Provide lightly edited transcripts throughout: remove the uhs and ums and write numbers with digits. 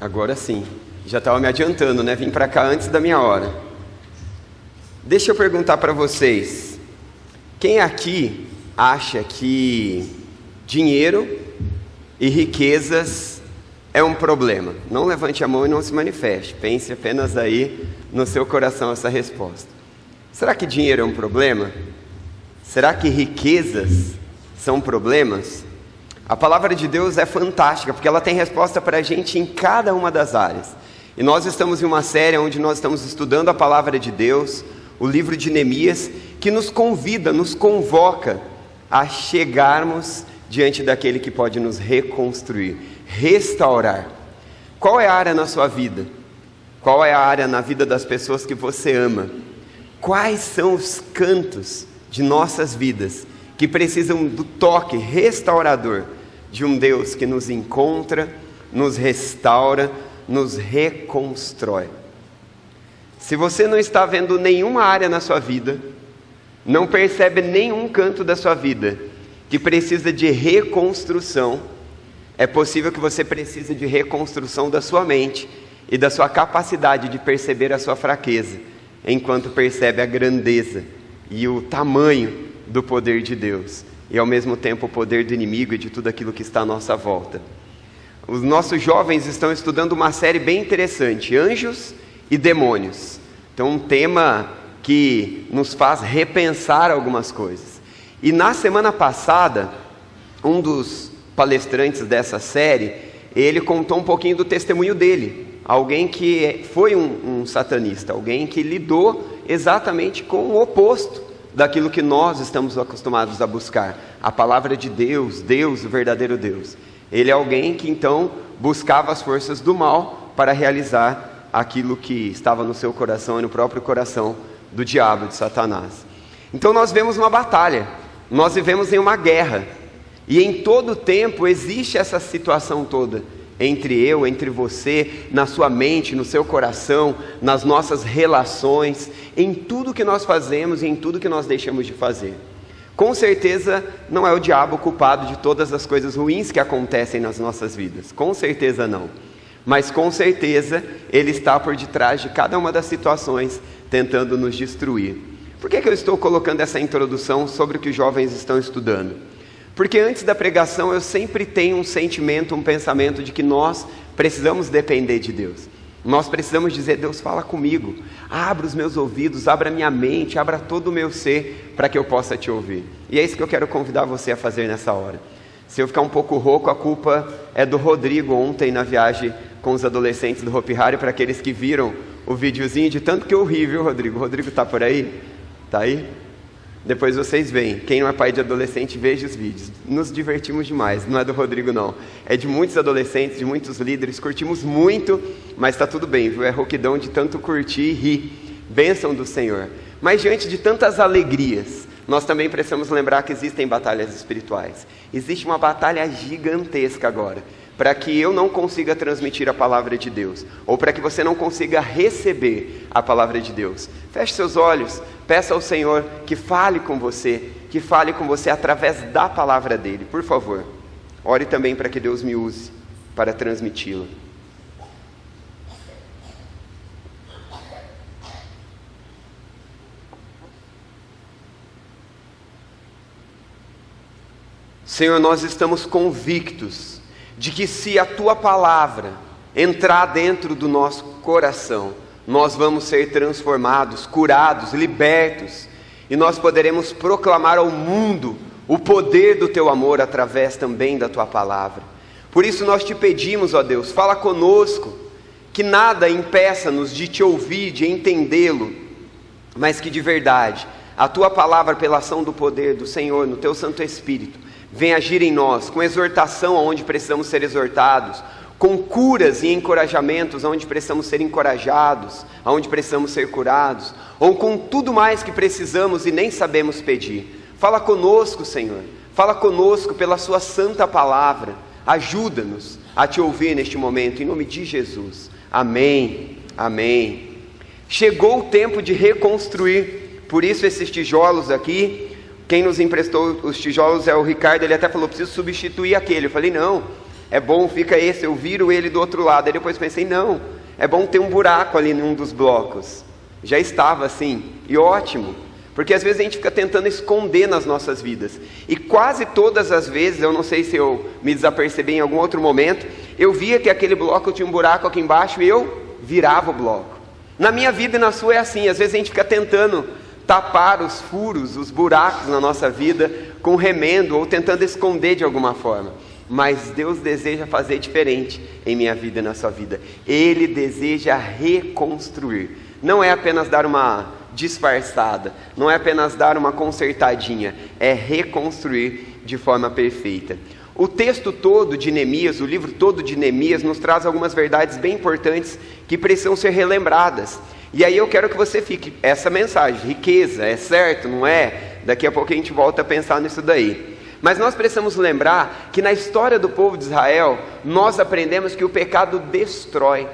Agora sim, já estava me adiantando, né? Vim para cá antes da minha hora. Deixa eu perguntar para vocês, quem aqui acha que dinheiro e riquezas é um problema? Não levante a mão e não se manifeste, pense apenas aí no seu coração essa resposta. Será que dinheiro é um problema? Será que riquezas são problemas? A palavra de Deus é fantástica, porque ela tem resposta para a gente em cada uma das áreas. E nós estamos em uma série onde nós estamos estudando a palavra de Deus, o livro de Neemias, que nos convida, nos convoca a chegarmos diante daquele que pode nos reconstruir, restaurar. Qual é a área na sua vida? Qual é a área na vida das pessoas que você ama? Quais são os cantos de nossas vidas que precisam do toque restaurador de um Deus que nos encontra, nos restaura, nos reconstrói? Se você não está vendo nenhuma área na sua vida, não percebe nenhum canto da sua vida que precisa de reconstrução, é possível que você precise de reconstrução da sua mente e da sua capacidade de perceber a sua fraqueza, enquanto percebe a grandeza e o tamanho do poder de Deus, e ao mesmo tempo o poder do inimigo e de tudo aquilo que está à nossa volta. Os nossos jovens estão estudando uma série bem interessante, Anjos e Demônios. Então um tema que nos faz repensar algumas coisas. E na semana passada, um dos palestrantes dessa série, ele contou um pouquinho do testemunho dele. Alguém que foi um satanista, alguém que lidou exatamente com o oposto daquilo que nós estamos acostumados a buscar, a palavra de Deus, Deus, o verdadeiro Deus. Ele é alguém que então buscava as forças do mal para realizar aquilo que estava no seu coração e no próprio coração do diabo, de Satanás. Então nós vemos uma batalha, nós vivemos em uma guerra, e em todo tempo existe essa situação toda, entre você, na sua mente, no seu coração, nas nossas relações, em tudo que nós fazemos e em tudo que nós deixamos de fazer. Com certeza não é o diabo o culpado de todas as coisas ruins que acontecem nas nossas vidas, com certeza não. Mas com certeza ele está por detrás de cada uma das situações, tentando nos destruir. Por que eu estou colocando essa introdução sobre o que os jovens estão estudando? Porque antes da pregação eu sempre tenho um sentimento, um pensamento de que nós precisamos depender de Deus. Nós precisamos dizer: Deus, fala comigo, abra os meus ouvidos, abra a minha mente, abra todo o meu ser, para que eu possa te ouvir. E é isso que eu quero convidar você a fazer nessa hora. Se eu ficar um pouco rouco, a culpa é do Rodrigo ontem na viagem com os adolescentes do Hopi Hari. Para aqueles que viram o videozinho, de tanto que eu ri, viu, Rodrigo? O Rodrigo está por aí? Está aí? Depois vocês veem, quem não é pai de adolescente, veja os vídeos. Nos divertimos demais, não é do Rodrigo não. É de muitos adolescentes, de muitos líderes, curtimos muito, mas está tudo bem, viu? É rouquidão de tanto curtir e rir. Bênção do Senhor. Mas diante de tantas alegrias, nós também precisamos lembrar que existem batalhas espirituais. Existe uma batalha gigantesca agora, para que eu não consiga transmitir a palavra de Deus, ou para que você não consiga receber a palavra de Deus. Feche seus olhos, peça ao Senhor que fale com você através da palavra dele, por favor. Ore também para que Deus me use para transmiti-la. Senhor, nós estamos convictos de que se a Tua palavra entrar dentro do nosso coração, nós vamos ser transformados, curados, libertos, e nós poderemos proclamar ao mundo o poder do Teu amor através também da Tua palavra. Por isso nós te pedimos, ó Deus, fala conosco, que nada impeça-nos de te ouvir, de entendê-lo, mas que de verdade a Tua palavra, pela ação do poder do Senhor, no Teu Santo Espírito, venha agir em nós, com exortação aonde precisamos ser exortados, com curas e encorajamentos aonde precisamos ser encorajados, aonde precisamos ser curados, ou com tudo mais que precisamos e nem sabemos pedir. Fala conosco, Senhor, fala conosco pela Sua santa palavra, ajuda-nos a te ouvir neste momento, em nome de Jesus, amém, amém. Chegou o tempo de reconstruir, por isso esses tijolos aqui. Quem nos emprestou os tijolos é o Ricardo, ele até falou: preciso substituir aquele. Eu falei: não, é bom, fica esse, eu viro ele do outro lado. Aí depois pensei, não, é bom ter um buraco ali em um dos blocos. Já estava assim, e ótimo, porque às vezes a gente fica tentando esconder nas nossas vidas, e quase todas as vezes, eu não sei se eu me desapercebi em algum outro momento, eu via que aquele bloco tinha um buraco aqui embaixo e eu virava o bloco. Na minha vida e na sua é assim, às vezes a gente fica tentando tapar os furos, os buracos na nossa vida com remendo, ou tentando esconder de alguma forma. Mas Deus deseja fazer diferente em minha vida e na sua vida. Ele deseja reconstruir. Não é apenas dar uma disfarçada, não é apenas dar uma consertadinha, é reconstruir de forma perfeita. O texto todo de Neemias, o livro todo de Neemias, nos traz algumas verdades bem importantes que precisam ser relembradas. E aí eu quero que você fique, essa mensagem, riqueza, é certo, não é? Daqui a pouco a gente volta a pensar nisso daí. Mas nós precisamos lembrar que na história do povo de Israel, nós aprendemos que o pecado destrói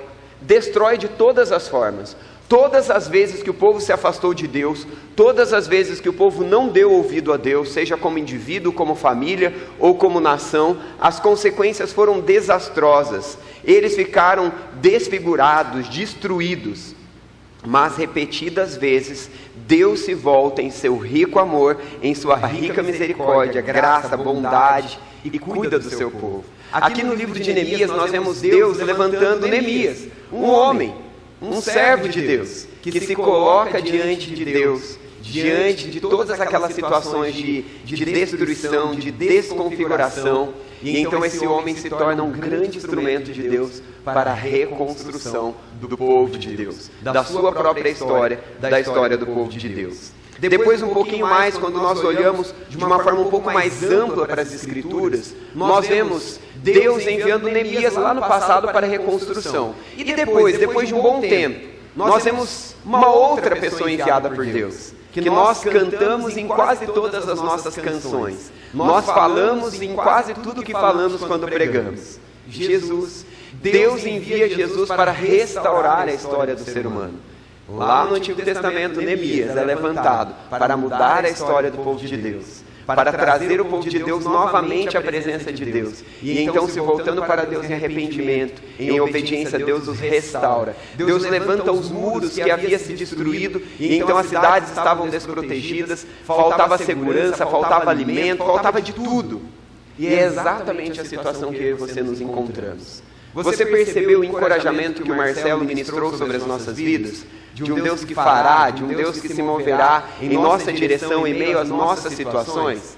de todas as formas. Todas as vezes que o povo se afastou de Deus, todas as vezes que o povo não deu ouvido a Deus, seja como indivíduo, como família ou como nação, as consequências foram desastrosas. Eles ficaram desfigurados, destruídos. Mas repetidas vezes, Deus se volta em seu rico amor, em sua rica misericórdia, graça, bondade e cuida do seu povo. Aqui no livro de Neemias nós vemos Deus levantando Neemias, um homem, um servo de Deus, que se coloca diante de Deus, diante de todas aquelas situações de destruição, de desconfiguração, e então esse homem se torna um grande instrumento de Deus para a reconstrução do povo de Deus, da sua própria história, da história do povo de Deus. Depois, um pouquinho mais, quando nós olhamos de uma forma um pouco mais ampla para as Escrituras, nós vemos Deus enviando Neemias lá no passado para a reconstrução. E depois de um bom tempo, nós vemos uma outra pessoa enviada por Deus, que nós cantamos em quase todas as nossas canções. Nós falamos em quase tudo que falamos quando pregamos. Jesus. Deus envia Jesus para restaurar a história do ser humano. Lá no Antigo Testamento, Neemias é levantado para mudar a história do povo de Deus, para trazer o povo de Deus novamente à presença de Deus. E então, se voltando para Deus em arrependimento, em obediência a Deus, os restaura. Deus levanta os muros que havia se destruído, e então as cidades estavam desprotegidas, faltava segurança, faltava alimento, faltava de tudo. E é exatamente a situação que eu e você nos encontramos. Você percebeu o encorajamento que o Marcelo ministrou sobre as nossas vidas? De um Deus que fará, de um Deus que se moverá em nossa direção, em meio às nossas situações?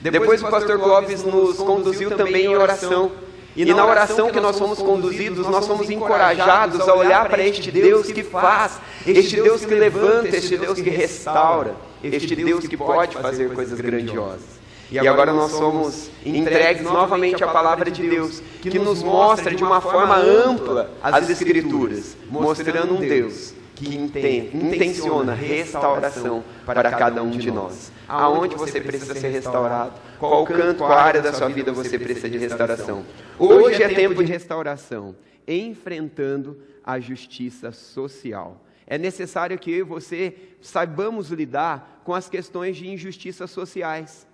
Depois o pastor Clóvis nos conduziu também em oração. E na oração que nós fomos conduzidos, nós fomos encorajados a olhar para este Deus que faz, este Deus que levanta, este Deus que restaura, este Deus que pode fazer coisas grandiosas. E agora nós somos entregues novamente à palavra de Deus, que nos mostra de uma forma ampla as Escrituras, mostrando um Deus que intenciona restauração para cada um de nós. Aonde você precisa ser restaurado? Qual canto, qual área da sua vida você precisa de restauração? Hoje é tempo de restauração, enfrentando a justiça social. É necessário que eu e você saibamos lidar com as questões de injustiças sociais.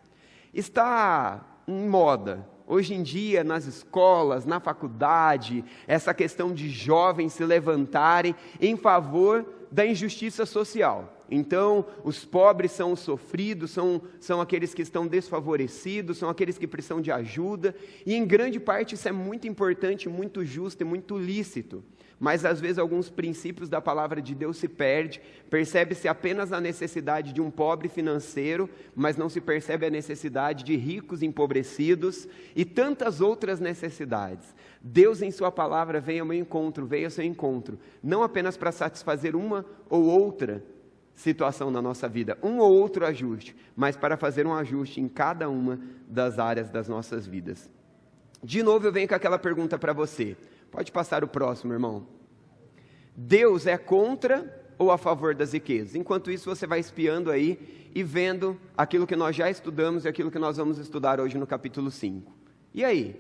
Está em moda, hoje em dia, nas escolas, na faculdade, essa questão de jovens se levantarem em favor da injustiça social. Então, os pobres são os sofridos, são aqueles que estão desfavorecidos, são aqueles que precisam de ajuda, e em grande parte isso é muito importante, muito justo e muito lícito. Mas às vezes alguns princípios da palavra de Deus se perdem, percebe-se apenas a necessidade de um pobre financeiro, mas não se percebe a necessidade de ricos empobrecidos e tantas outras necessidades. Deus em sua palavra veio ao seu encontro, não apenas para satisfazer uma ou outra situação na nossa vida, um ou outro ajuste, mas para fazer um ajuste em cada uma das áreas das nossas vidas. De novo eu venho com aquela pergunta para você. Pode passar o próximo, irmão. Deus é contra ou a favor das riquezas? Enquanto isso, você vai espiando aí e vendo aquilo que nós já estudamos e aquilo que nós vamos estudar hoje no capítulo 5. E aí?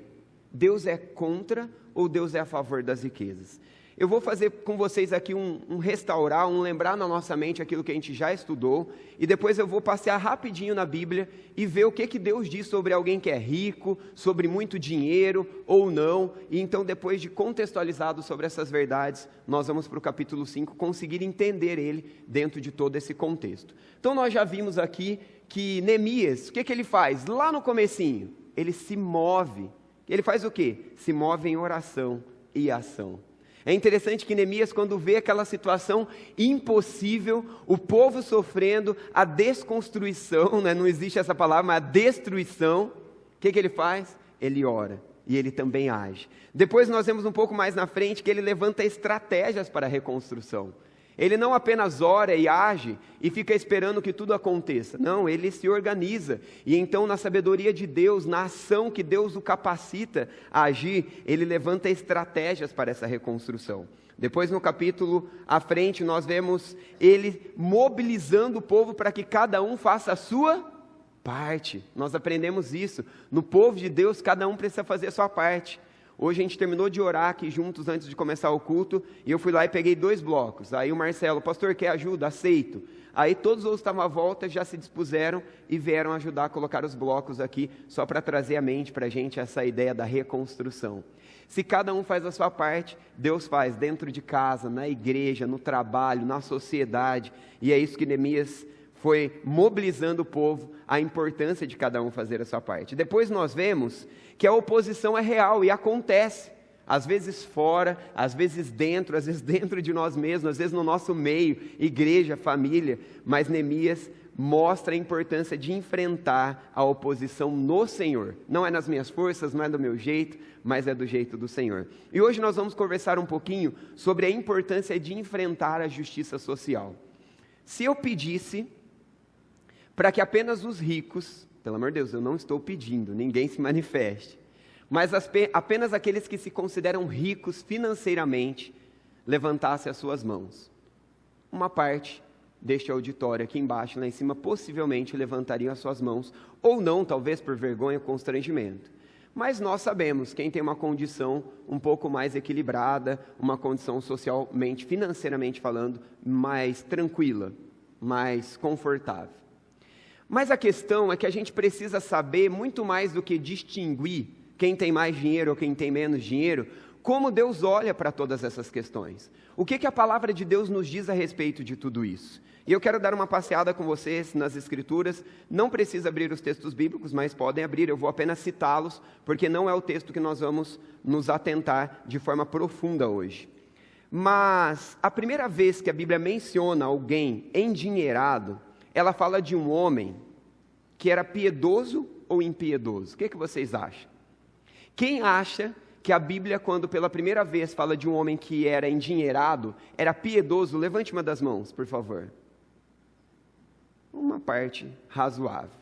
Deus é contra ou Deus é a favor das riquezas? Eu vou fazer com vocês aqui um restaurar, lembrar na nossa mente aquilo que a gente já estudou, e depois eu vou passear rapidinho na Bíblia e ver o que Deus diz sobre alguém que é rico, sobre muito dinheiro ou não, e então depois de contextualizado sobre essas verdades, nós vamos para o capítulo 5 conseguir entender ele dentro de todo esse contexto. Então nós já vimos aqui que Neemias, o que ele faz? Lá no comecinho, ele se move. Ele faz o quê? Se move em oração e ação. É interessante que Neemias, quando vê aquela situação impossível, o povo sofrendo a desconstrução, né? Não existe essa palavra, mas a destruição, o que ele faz? Ele ora e ele também age. Depois nós vemos um pouco mais na frente que ele levanta estratégias para a reconstrução. Ele não apenas ora e age e fica esperando que tudo aconteça. Não, ele se organiza. E então, na sabedoria de Deus, na ação que Deus o capacita a agir, ele levanta estratégias para essa reconstrução. Depois, no capítulo à frente, nós vemos ele mobilizando o povo para que cada um faça a sua parte. Nós aprendemos isso. No povo de Deus, cada um precisa fazer a sua parte. Hoje a gente terminou de orar aqui juntos antes de começar o culto, e eu fui lá e peguei 2 blocos. Aí o Marcelo, pastor, quer ajuda? Aceito. Aí todos os outros estavam à volta, já se dispuseram e vieram ajudar a colocar os blocos aqui, só para trazer à mente para a gente essa ideia da reconstrução. Se cada um faz a sua parte, Deus faz dentro de casa, na igreja, no trabalho, na sociedade, e é isso que Neemias foi mobilizando o povo, a importância de cada um fazer a sua parte. Depois nós vemos que a oposição é real e acontece, às vezes fora, às vezes dentro de nós mesmos, às vezes no nosso meio, igreja, família, mas Neemias mostra a importância de enfrentar a oposição no Senhor. Não é nas minhas forças, não é do meu jeito, mas é do jeito do Senhor. E hoje nós vamos conversar um pouquinho sobre a importância de enfrentar a justiça social. Se eu pedisse para que apenas os ricos, pelo amor de Deus, eu não estou pedindo, ninguém se manifeste, mas apenas aqueles que se consideram ricos financeiramente, levantassem as suas mãos. Uma parte deste auditório aqui embaixo, lá em cima, possivelmente levantariam as suas mãos, ou não, talvez por vergonha ou constrangimento. Mas nós sabemos, quem tem uma condição um pouco mais equilibrada, uma condição socialmente, financeiramente falando, mais tranquila, mais confortável. Mas a questão é que a gente precisa saber, muito mais do que distinguir quem tem mais dinheiro ou quem tem menos dinheiro, como Deus olha para todas essas questões. O que a palavra de Deus nos diz a respeito de tudo isso? E eu quero dar uma passeada com vocês nas Escrituras. Não precisa abrir os textos bíblicos, mas podem abrir, eu vou apenas citá-los, porque não é o texto que nós vamos nos atentar de forma profunda hoje. Mas a primeira vez que a Bíblia menciona alguém endinheirado, ela fala de um homem que era piedoso ou impiedoso. O que vocês acham? Quem acha que a Bíblia, quando pela primeira vez fala de um homem que era endinheirado, era piedoso? Levante uma das mãos, por favor. Uma parte razoável.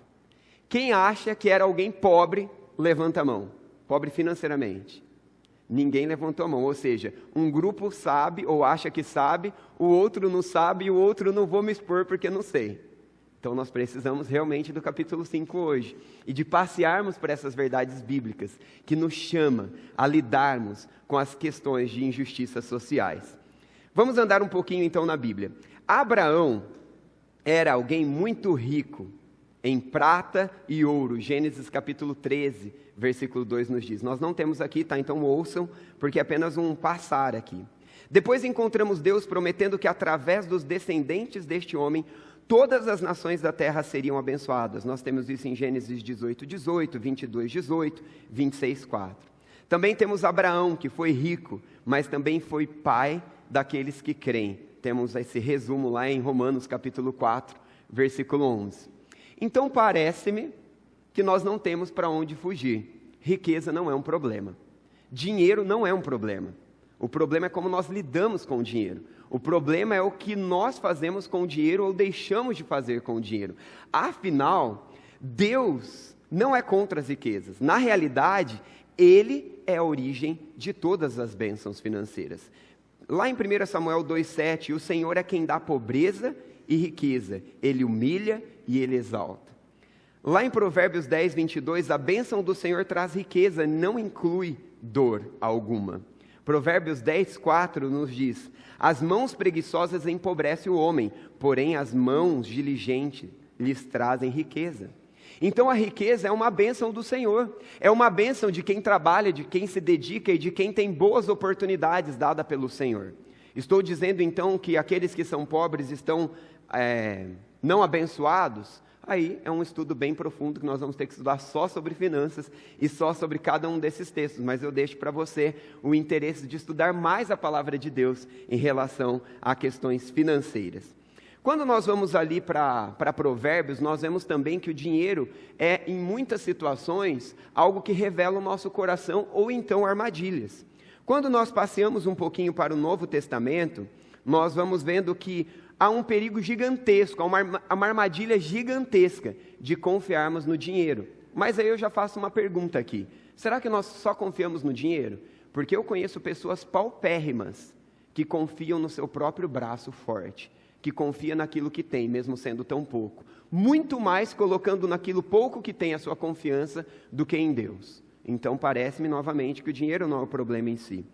Quem acha que era alguém pobre, levanta a mão. Pobre financeiramente. Ninguém levantou a mão, ou seja, um grupo sabe ou acha que sabe, o outro não sabe e o outro não vou me expor porque não sei. Então nós precisamos realmente do capítulo 5 hoje, e de passearmos por essas verdades bíblicas, que nos chama a lidarmos com as questões de injustiças sociais. Vamos andar um pouquinho então na Bíblia. Abraão era alguém muito rico em prata e ouro. Gênesis capítulo 13, versículo 2 nos diz. Nós não temos aqui, tá? Então ouçam, porque é apenas um passar aqui. Depois encontramos Deus prometendo que através dos descendentes deste homem, todas as nações da terra seriam abençoadas. Nós temos isso em Gênesis 18, 18, 22, 18, 26, 4. Também temos Abraão, que foi rico, mas também foi pai daqueles que creem. Temos esse resumo lá em Romanos capítulo 4, versículo 11. Então parece-me que nós não temos para onde fugir. Riqueza não é um problema. Dinheiro não é um problema. O problema é como nós lidamos com o dinheiro. O problema é o que nós fazemos com o dinheiro ou deixamos de fazer com o dinheiro. Afinal, Deus não é contra as riquezas. Na realidade, Ele é a origem de todas as bênçãos financeiras. Lá em 1 Samuel 2,7, o Senhor é quem dá pobreza e riqueza. Ele humilha e Ele exalta. Lá em Provérbios 10, 22, a bênção do Senhor traz riqueza, não inclui dor alguma. Provérbios 10:4 nos diz: as mãos preguiçosas empobrecem o homem, porém as mãos diligentes lhes trazem riqueza. Então a riqueza é uma bênção do Senhor, é uma bênção de quem trabalha, de quem se dedica e de quem tem boas oportunidades dadas pelo Senhor. Estou dizendo então que aqueles que são pobres estão não abençoados? Aí é um estudo bem profundo que nós vamos ter que estudar só sobre finanças e só sobre cada um desses textos, mas eu deixo para você o interesse de estudar mais a palavra de Deus em relação a questões financeiras. Quando nós vamos ali para Provérbios, nós vemos também que o dinheiro é, em muitas situações, algo que revela o nosso coração ou então armadilhas. Quando nós passeamos um pouquinho para o Novo Testamento, nós vamos vendo que há um perigo gigantesco, há uma armadilha gigantesca de confiarmos no dinheiro. Mas aí eu já faço uma pergunta aqui: será que nós só confiamos no dinheiro? Porque eu conheço pessoas paupérrimas que confiam no seu próprio braço forte, que confia naquilo que tem, mesmo sendo tão pouco. Muito mais colocando naquilo pouco que tem a sua confiança do que em Deus. Então parece-me novamente que o dinheiro não é o problema em si.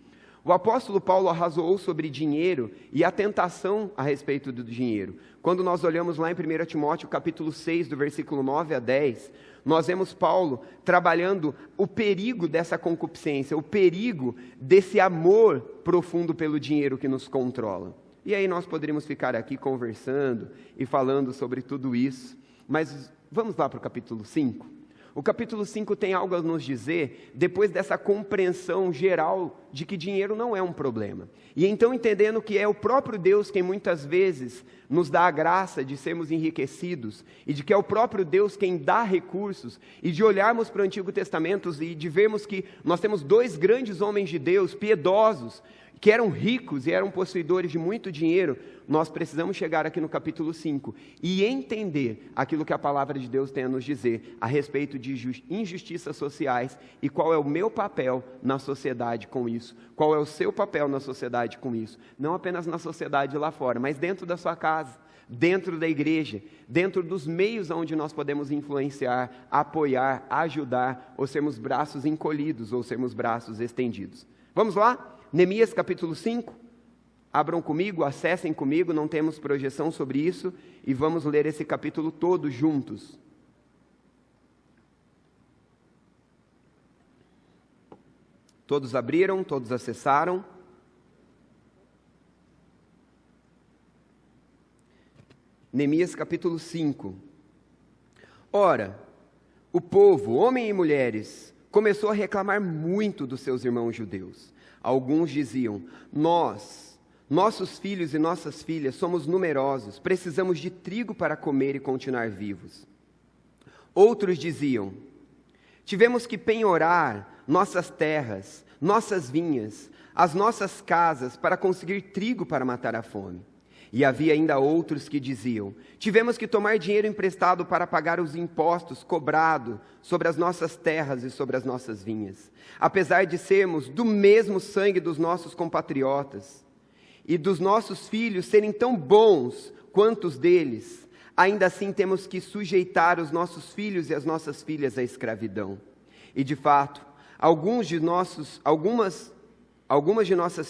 O apóstolo Paulo arrazoou sobre dinheiro e a tentação a respeito do dinheiro. Quando nós olhamos lá em 1 Timóteo capítulo 6, do versículo 9 a 10, nós vemos Paulo trabalhando o perigo dessa concupiscência, o perigo desse amor profundo pelo dinheiro que nos controla. E aí nós poderíamos ficar aqui conversando e falando sobre tudo isso, mas vamos lá para o capítulo 5. O capítulo 5 tem algo a nos dizer, depois dessa compreensão geral de que dinheiro não é um problema. E então entendendo que é o próprio Deus quem muitas vezes nos dá a graça de sermos enriquecidos, e de que é o próprio Deus quem dá recursos, e de olharmos para o Antigo Testamento e de vermos que nós temos dois grandes homens de Deus, piedosos, que eram ricos e eram possuidores de muito dinheiro, nós precisamos chegar aqui no capítulo 5 e entender aquilo que a palavra de Deus tem a nos dizer a respeito de injustiças sociais e qual é o meu papel na sociedade com isso, qual é o seu papel na sociedade com isso, não apenas na sociedade lá fora, mas dentro da sua casa, dentro da igreja, dentro dos meios onde nós podemos influenciar, apoiar, ajudar, ou sermos braços encolhidos, ou sermos braços estendidos. Vamos lá? Neemias capítulo 5, abram comigo, acessem comigo, não temos projeção sobre isso, e vamos ler esse capítulo todo juntos. Todos abriram, todos acessaram. Neemias capítulo 5. Ora, o povo, homens e mulheres, começou a reclamar muito dos seus irmãos judeus. Alguns diziam: nossos filhos e nossas filhas somos numerosos, precisamos de trigo para comer e continuar vivos. Outros diziam: tivemos que penhorar nossas terras, nossas vinhas, as nossas casas para conseguir trigo para matar a fome. E havia ainda outros que diziam: tivemos que tomar dinheiro emprestado para pagar os impostos cobrados sobre as nossas terras e sobre as nossas vinhas. Apesar de sermos do mesmo sangue dos nossos compatriotas e dos nossos filhos serem tão bons quanto os deles, ainda assim temos que sujeitar os nossos filhos e as nossas filhas à escravidão. E de fato, algumas de nossas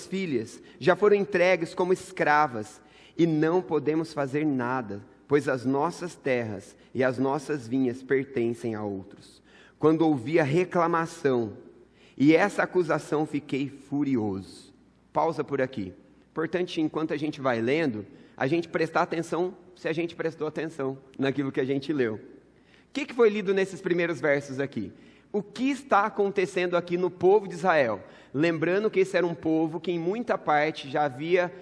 filhas já foram entregues como escravas, e não podemos fazer nada, pois as nossas terras e as nossas vinhas pertencem a outros. Quando ouvi a reclamação e essa acusação, fiquei furioso. Pausa por aqui. Importante, enquanto a gente vai lendo, a gente prestar atenção, se a gente prestou atenção naquilo que a gente leu. O que foi lido nesses primeiros versos aqui? O que está acontecendo aqui no povo de Israel? Lembrando que esse era um povo que em muita parte já havia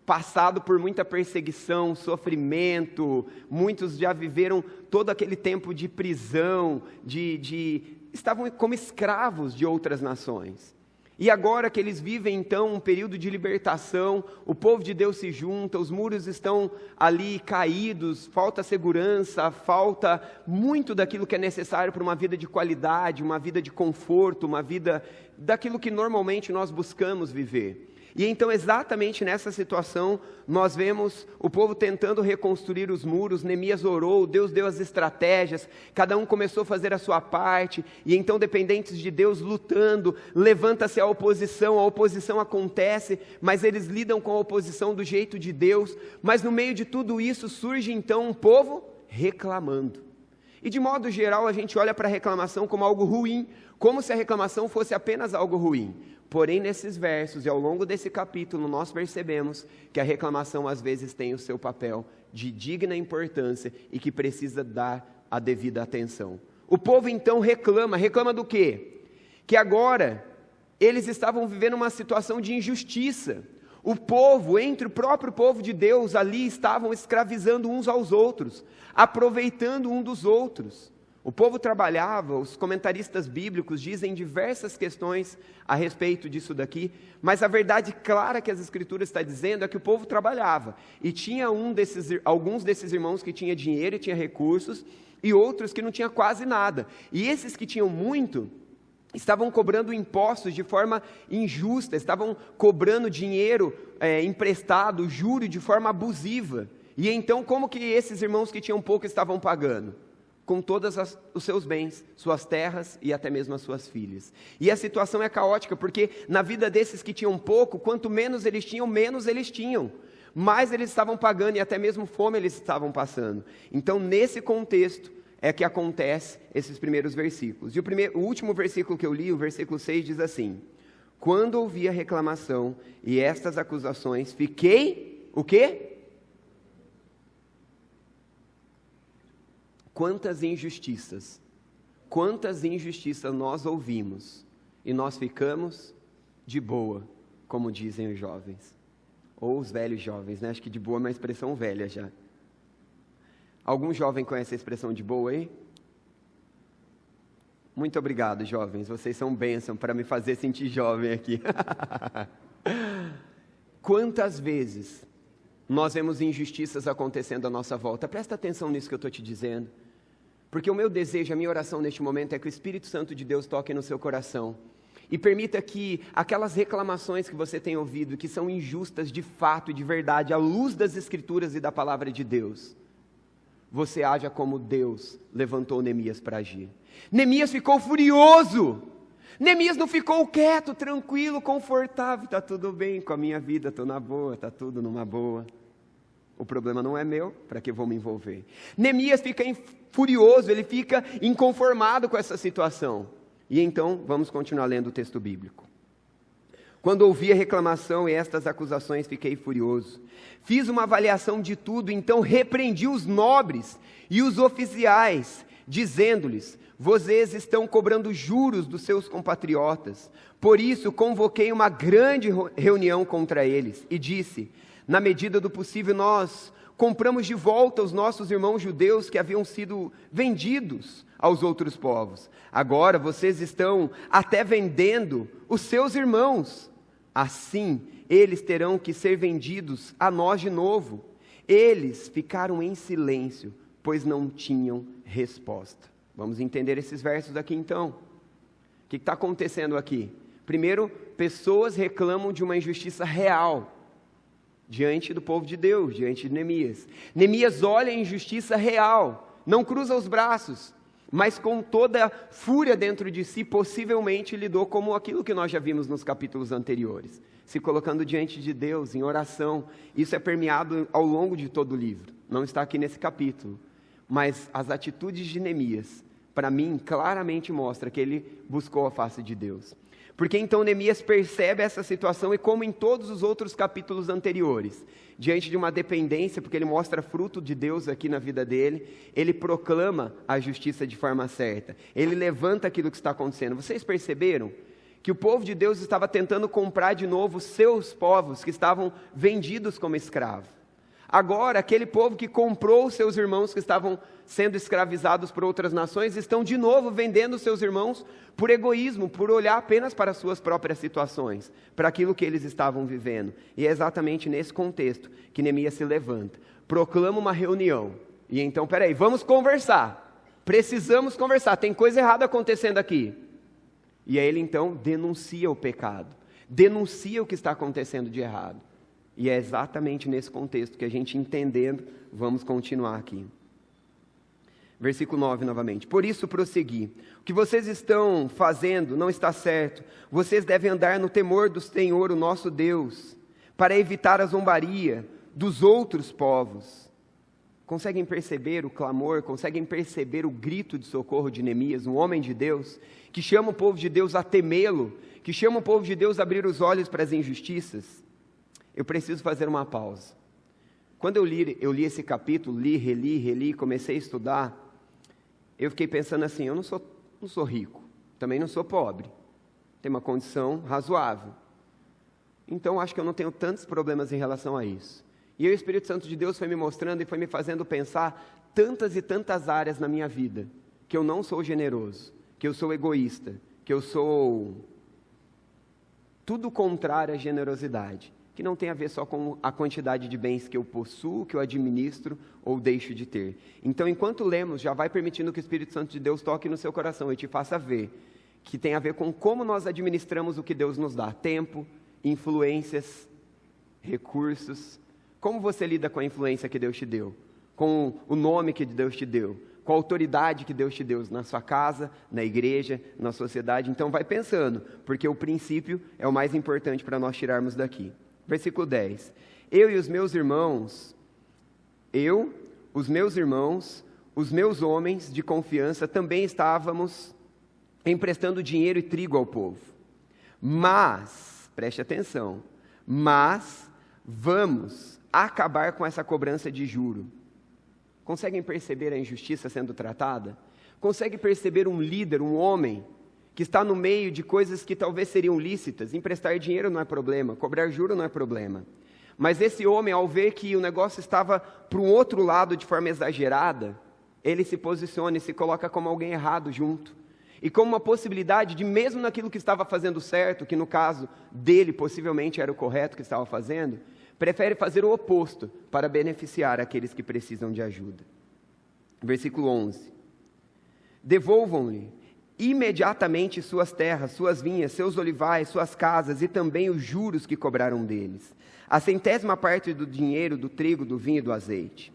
passado por muita perseguição, sofrimento, muitos já viveram todo aquele tempo de prisão, estavam como escravos de outras nações. E agora que eles vivem então um período de libertação, o povo de Deus se junta, os muros estão ali caídos, falta segurança, falta muito daquilo que é necessário para uma vida de qualidade, uma vida de conforto, uma vida daquilo que normalmente nós buscamos viver. E então exatamente nessa situação nós vemos o povo tentando reconstruir os muros. Neemias orou, Deus deu as estratégias, cada um começou a fazer a sua parte, e então dependentes de Deus lutando, levanta-se a oposição acontece, mas eles lidam com a oposição do jeito de Deus. Mas no meio de tudo isso surge então um povo reclamando. E de modo geral a gente olha para a reclamação como algo ruim, como se a reclamação fosse apenas algo ruim. Porém, nesses versos e ao longo desse capítulo, nós percebemos que a reclamação às vezes tem o seu papel de digna importância e que precisa dar a devida atenção. O povo então reclama do quê? Que agora eles estavam vivendo uma situação de injustiça. O povo, entre o próprio povo de Deus, ali estavam escravizando uns aos outros, aproveitando um dos outros. O povo trabalhava, os comentaristas bíblicos dizem diversas questões a respeito disso daqui, mas a verdade clara que as Escrituras estão dizendo é que o povo trabalhava, e tinha alguns desses irmãos que tinha dinheiro e tinha recursos, e outros que não tinha quase nada. E esses que tinham muito, estavam cobrando impostos de forma injusta, estavam cobrando dinheiro emprestado, juro de forma abusiva. E então como que esses irmãos que tinham pouco estavam pagando? Com todos os seus bens, suas terras e até mesmo as suas filhas. E a situação é caótica, porque na vida desses que tinham pouco, quanto menos eles tinham, mais eles estavam pagando e até mesmo fome eles estavam passando. Então nesse contexto é que acontece esses primeiros versículos. E o último versículo que eu li, o versículo 6, diz assim: quando ouvi a reclamação e estas acusações, fiquei, o quê? Quantas injustiças nós ouvimos e nós ficamos de boa, como dizem os jovens, ou os velhos jovens, né? Acho que de boa é uma expressão velha já. Algum jovem conhece a expressão de boa aí? Muito obrigado, jovens, vocês são bênção para me fazer sentir jovem aqui. Quantas vezes nós vemos injustiças acontecendo à nossa volta? Presta atenção nisso que eu estou te dizendo, porque o meu desejo, a minha oração neste momento é que o Espírito Santo de Deus toque no seu coração e permita que aquelas reclamações que você tem ouvido, que são injustas de fato e de verdade, à luz das Escrituras e da Palavra de Deus, você haja como Deus levantou Neemias para agir. Neemias ficou furioso. Neemias não ficou quieto, tranquilo, confortável. Está tudo bem com a minha vida, estou na boa, está tudo numa boa. O problema não é meu, para que eu vou me envolver? Neemias fica furioso, ele fica inconformado com essa situação. E então, vamos continuar lendo o texto bíblico. Quando ouvi a reclamação e estas acusações, fiquei furioso. Fiz uma avaliação de tudo, então repreendi os nobres e os oficiais, dizendo-lhes: vocês estão cobrando juros dos seus compatriotas. Por isso, convoquei uma grande reunião contra eles e disse: na medida do possível, nós compramos de volta os nossos irmãos judeus que haviam sido vendidos aos outros povos. Agora vocês estão até vendendo os seus irmãos. Assim, eles terão que ser vendidos a nós de novo. Eles ficaram em silêncio, pois não tinham resposta. Vamos entender esses versos aqui então. O que está acontecendo aqui? Primeiro, pessoas reclamam de uma injustiça real diante do povo de Deus, diante de Neemias. Neemias olha a injustiça real, não cruza os braços, mas com toda a fúria dentro de si, possivelmente lidou como aquilo que nós já vimos nos capítulos anteriores, se colocando diante de Deus em oração. Isso é permeado ao longo de todo o livro, não está aqui nesse capítulo, mas as atitudes de Neemias, para mim, claramente mostra que ele buscou a face de Deus. Porque então Neemias percebe essa situação e, como em todos os outros capítulos anteriores, diante de uma dependência, porque ele mostra fruto de Deus aqui na vida dele, ele proclama a justiça de forma certa, ele levanta aquilo que está acontecendo. Vocês perceberam que o povo de Deus estava tentando comprar de novo seus povos que estavam vendidos como escravos? Agora, aquele povo que comprou seus irmãos que estavam sendo escravizados por outras nações, estão de novo vendendo seus irmãos por egoísmo, por olhar apenas para as suas próprias situações, para aquilo que eles estavam vivendo. E é exatamente nesse contexto que Neemias se levanta, proclama uma reunião, e então, peraí, vamos conversar, precisamos conversar, tem coisa errada acontecendo aqui. E aí ele então denuncia o pecado. denuncia o que está acontecendo de errado. E é exatamente nesse contexto que a gente entendendo, vamos continuar aqui. Versículo 9 novamente. Por isso prossegui. O que vocês estão fazendo não está certo. Vocês devem andar no temor do Senhor, o nosso Deus, para evitar a zombaria dos outros povos. Conseguem perceber o clamor, conseguem perceber o grito de socorro de Neemias, um homem de Deus, que chama o povo de Deus a temê-lo, que chama o povo de Deus a abrir os olhos para as injustiças? Eu preciso fazer uma pausa. Quando eu li esse capítulo, reli, comecei a estudar, eu fiquei pensando assim, eu não sou rico, também não sou pobre, tenho uma condição razoável. Então acho que eu não tenho tantos problemas em relação a isso. E aí o Espírito Santo de Deus foi me mostrando e foi me fazendo pensar tantas e tantas áreas na minha vida, que eu não sou generoso, que eu sou egoísta, que eu sou tudo contrário à generosidade, que não tem a ver só com a quantidade de bens que eu possuo, que eu administro ou deixo de ter. Então, enquanto lemos, já vai permitindo que o Espírito Santo de Deus toque no seu coração e te faça ver, que tem a ver com como nós administramos o que Deus nos dá, tempo, influências, recursos. Como você lida com a influência que Deus te deu, com o nome que Deus te deu, com a autoridade que Deus te deu na sua casa, na igreja, na sociedade. Então vai pensando, porque o princípio é o mais importante para nós tirarmos daqui. Versículo 10. Eu e os meus irmãos, os meus homens de confiança também estávamos emprestando dinheiro e trigo ao povo. Mas, preste atenção, vamos acabar com essa cobrança de juro. Conseguem perceber a injustiça sendo tratada? Consegue perceber um líder, um homem, que está no meio de coisas que talvez seriam lícitas? Emprestar dinheiro não é problema, cobrar juro não é problema. Mas esse homem, ao ver que o negócio estava para um outro lado de forma exagerada, ele se posiciona e se coloca como alguém errado junto. E como uma possibilidade de, mesmo naquilo que estava fazendo certo, que no caso dele possivelmente era o correto que estava fazendo, prefere fazer o oposto para beneficiar aqueles que precisam de ajuda. Versículo 11. Devolvam-lhe imediatamente suas terras, suas vinhas, seus olivais, suas casas e também os juros que cobraram deles, a 100ª parte do dinheiro, do trigo, do vinho e do azeite.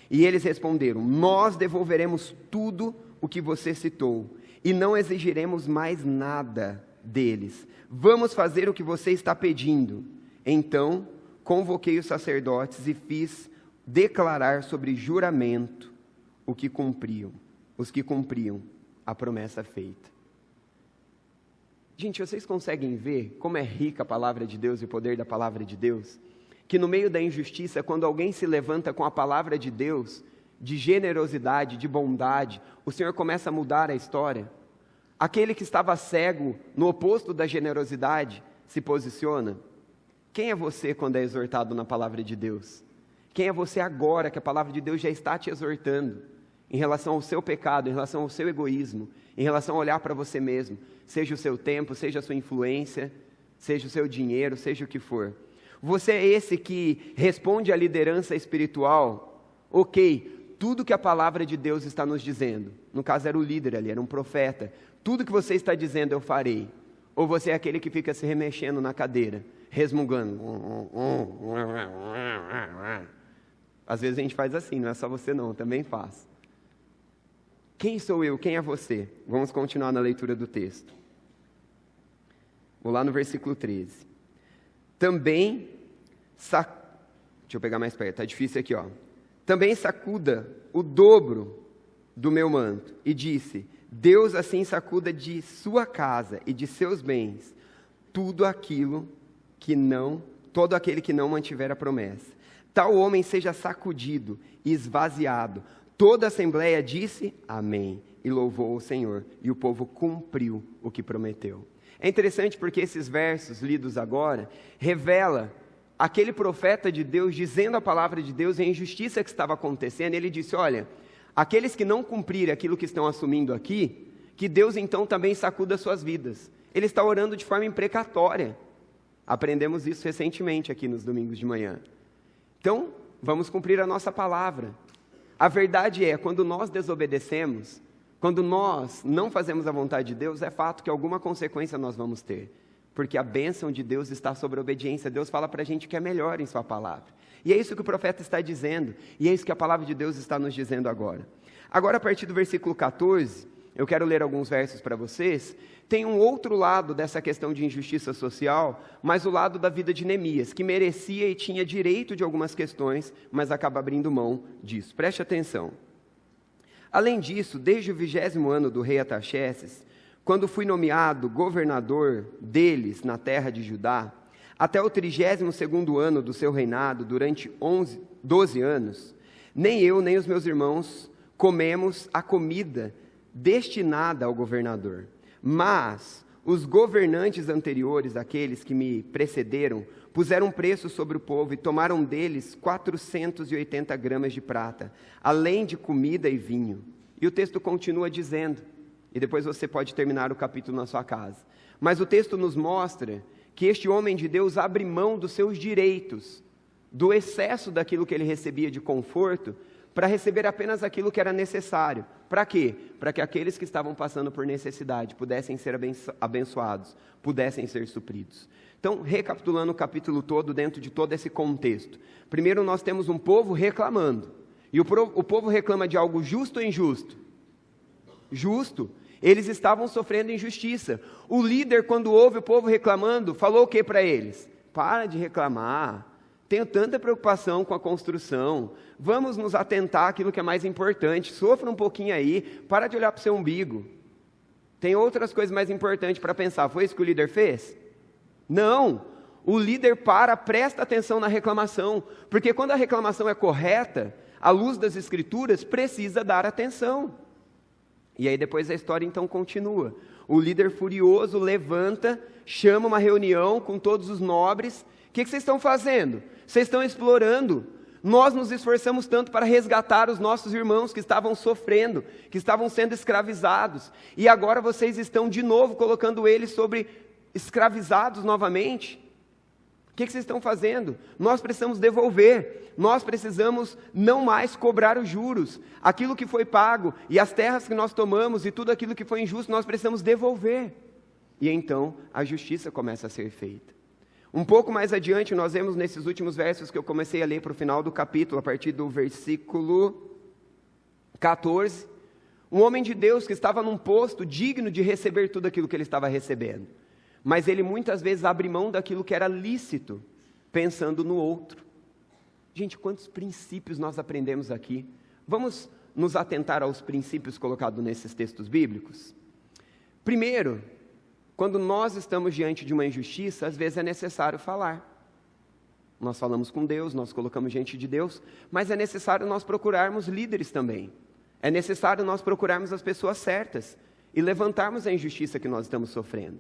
E eles responderam: nós devolveremos tudo o que você citou e não exigiremos mais nada deles. Vamos fazer o que você está pedindo. Então convoquei os sacerdotes e fiz declarar sobre juramento os que cumpriam a promessa feita. Gente, vocês conseguem ver como é rica a palavra de Deus e o poder da palavra de Deus? Que no meio da injustiça, quando alguém se levanta com a palavra de Deus, de generosidade, de bondade, o Senhor começa a mudar a história. Aquele que estava cego, no oposto da generosidade, se posiciona. Quem é você quando é exortado na palavra de Deus? Quem é você agora que a palavra de Deus já está te exortando? Em relação ao seu pecado, em relação ao seu egoísmo, em relação a olhar para você mesmo, seja o seu tempo, seja a sua influência, seja o seu dinheiro, seja o que for. Você é esse que responde à liderança espiritual? Ok, tudo que a palavra de Deus está nos dizendo, no caso era o líder ali, era um profeta, tudo que você está dizendo eu farei. Ou você é aquele que fica se remexendo na cadeira, resmungando. Às vezes a gente faz assim, não é só você não, eu também faço. Quem sou eu? Quem é você? Vamos continuar na leitura do texto. Vou lá no versículo 13. Também, deixa eu pegar mais perto, está difícil aqui, ó. Também sacuda o dobro do meu manto, e disse: Deus assim sacuda de sua casa e de seus bens todo aquele que não mantiver a promessa. Tal homem seja sacudido e esvaziado. Toda a assembleia disse amém e louvou o Senhor, e o povo cumpriu o que prometeu. É interessante porque esses versos lidos agora revela aquele profeta de Deus dizendo a palavra de Deus e a injustiça que estava acontecendo. Ele disse: olha, aqueles que não cumprirem aquilo que estão assumindo aqui, que Deus então também sacuda suas vidas. Ele está orando de forma imprecatória. Aprendemos isso recentemente aqui nos domingos de manhã. Então, vamos cumprir a nossa palavra. A verdade é, quando nós desobedecemos, quando nós não fazemos a vontade de Deus, é fato que alguma consequência nós vamos ter. porque a bênção de Deus está sobre a obediência. Deus fala para a gente que é melhor em sua palavra. E é isso que o profeta está dizendo, e é isso que a palavra de Deus está nos dizendo agora. Agora, a partir do versículo 14, eu quero ler alguns versos para vocês. Tem um outro lado dessa questão de injustiça social, mas o lado da vida de Neemias, que merecia e tinha direito de algumas questões, mas acaba abrindo mão disso. Preste atenção. Além disso, desde o 20º ano do rei Artaxerxes, quando fui nomeado governador deles na terra de Judá, até o 32º ano do seu reinado, durante 12 anos, nem eu nem os meus irmãos comemos a comida destinada ao governador. Mas os governantes anteriores, aqueles que me precederam, puseram preço sobre o povo e tomaram deles 480 gramas de prata, além de comida e vinho. E o texto continua dizendo, e depois você pode terminar o capítulo na sua casa. Mas o texto nos mostra que este homem de Deus abre mão dos seus direitos, do excesso daquilo que ele recebia de conforto, para receber apenas aquilo que era necessário. Para quê? Para que aqueles que estavam passando por necessidade pudessem ser abençoados, pudessem ser supridos. Então, recapitulando o capítulo todo, dentro de todo esse contexto. Primeiro, nós temos um povo reclamando. E o povo reclama de algo justo ou injusto? Justo. Eles estavam sofrendo injustiça. O líder, quando ouve o povo reclamando, falou o que para eles? Para de reclamar. Tenho tanta preocupação com a construção. Vamos nos atentar àquilo que é mais importante. Sofra um pouquinho aí. Para de olhar para o seu umbigo. Tem outras coisas mais importantes para pensar. Foi isso que o líder fez? Não. O líder presta atenção na reclamação. Porque quando a reclamação é correta, à luz das Escrituras, precisa dar atenção. E aí depois a história então continua. O líder furioso levanta, chama uma reunião com todos os nobres. O que vocês estão fazendo? Vocês estão explorando. Nós nos esforçamos tanto para resgatar os nossos irmãos que estavam sofrendo, que estavam sendo escravizados. E agora vocês estão de novo colocando eles sobre escravizados novamente. O que vocês estão fazendo? Nós precisamos devolver, nós precisamos não mais cobrar os juros. Aquilo que foi pago e as terras que nós tomamos e tudo aquilo que foi injusto, nós precisamos devolver. E então a justiça começa a ser feita. Um pouco mais adiante, nós vemos nesses últimos versos que eu comecei a ler para o final do capítulo, a partir do versículo 14, um homem de Deus que estava num posto digno de receber tudo aquilo que ele estava recebendo. Mas ele muitas vezes abre mão daquilo que era lícito, pensando no outro. Gente, quantos princípios nós aprendemos aqui? Vamos nos atentar aos princípios colocados nesses textos bíblicos? Primeiro, quando nós estamos diante de uma injustiça, às vezes é necessário falar. Nós falamos com Deus, nós colocamos diante de Deus, mas é necessário nós procurarmos líderes também. É necessário nós procurarmos as pessoas certas e levantarmos a injustiça que nós estamos sofrendo.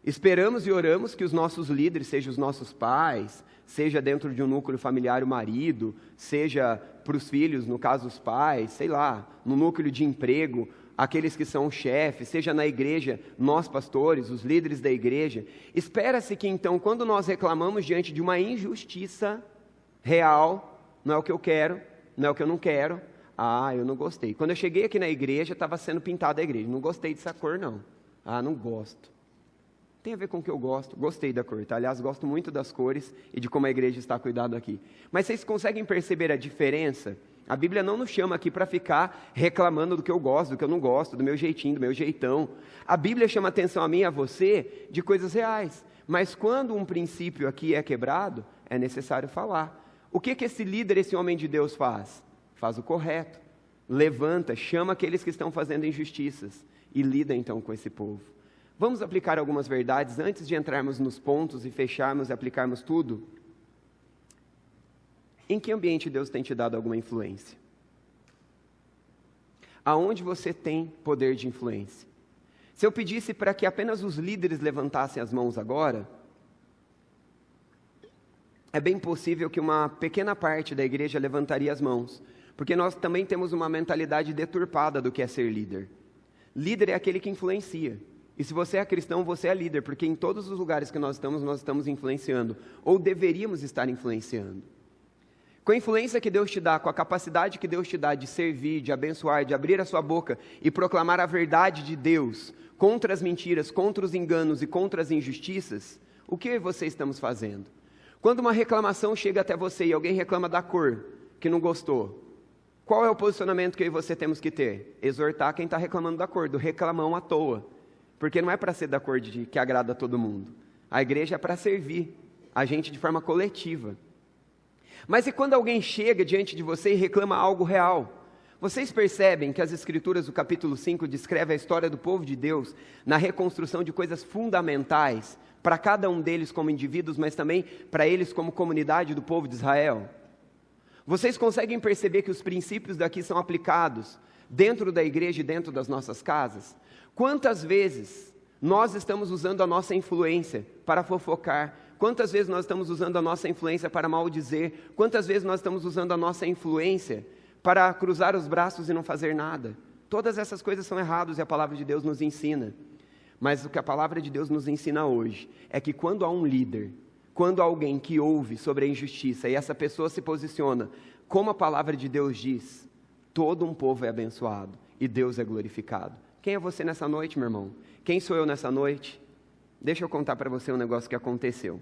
Esperamos e oramos que os nossos líderes, seja os nossos pais, seja dentro de um núcleo familiar o marido, seja para os filhos, no caso os pais, sei lá, no núcleo de emprego, aqueles que são chefes, seja na igreja, nós pastores, os líderes da igreja. Espera-se que então, quando nós reclamamos diante de uma injustiça real, não é o que eu quero, não é o que eu não quero, eu não gostei. Quando eu cheguei aqui na igreja, estava sendo pintada a igreja, não gostei dessa cor não, não gosto. Tem a ver com o que eu gosto, gostei da cor, tá? Aliás, gosto muito das cores e de como a igreja está cuidada aqui. Mas vocês conseguem perceber a diferença? A Bíblia não nos chama aqui para ficar reclamando do que eu gosto, do que eu não gosto, do meu jeitinho, do meu jeitão. A Bíblia chama atenção a mim e a você de coisas reais. Mas quando um princípio aqui é quebrado, é necessário falar. O que esse líder, esse homem de Deus faz? Faz o correto. Levanta, chama aqueles que estão fazendo injustiças e lida então com esse povo. Vamos aplicar algumas verdades antes de entrarmos nos pontos e fecharmos e aplicarmos tudo? Em que ambiente Deus tem te dado alguma influência? Aonde você tem poder de influência? Se eu pedisse para que apenas os líderes levantassem as mãos agora, é bem possível que uma pequena parte da igreja levantaria as mãos, porque nós também temos uma mentalidade deturpada do que é ser líder. Líder é aquele que influencia. E se você é cristão, você é líder, porque em todos os lugares que nós estamos influenciando, ou deveríamos estar influenciando. Com a influência que Deus te dá, com a capacidade que Deus te dá de servir, de abençoar, de abrir a sua boca e proclamar a verdade de Deus contra as mentiras, contra os enganos e contra as injustiças, o que eu e você estamos fazendo? Quando uma reclamação chega até você e alguém reclama da cor, que não gostou, qual é o posicionamento que eu e você temos que ter? Exortar quem está reclamando da cor, do reclamão à toa. Porque não é para ser da cor que agrada a todo mundo. A igreja é para servir a gente de forma coletiva. Mas e quando alguém chega diante de você e reclama algo real? Vocês percebem que as Escrituras do capítulo 5 descrevem a história do povo de Deus na reconstrução de coisas fundamentais para cada um deles como indivíduos, mas também para eles como comunidade do povo de Israel? Vocês conseguem perceber que os princípios daqui são aplicados dentro da igreja e dentro das nossas casas? Quantas vezes nós estamos usando a nossa influência para fofocar? Quantas vezes nós estamos usando a nossa influência para maldizer? Quantas vezes nós estamos usando a nossa influência para cruzar os braços e não fazer nada? Todas essas coisas são erradas e a palavra de Deus nos ensina. Mas o que a palavra de Deus nos ensina hoje é que quando há um líder, quando há alguém que ouve sobre a injustiça e essa pessoa se posiciona, como a palavra de Deus diz, todo um povo é abençoado e Deus é glorificado. Quem é você nessa noite, meu irmão? Quem sou eu nessa noite? Deixa eu contar para você um negócio que aconteceu.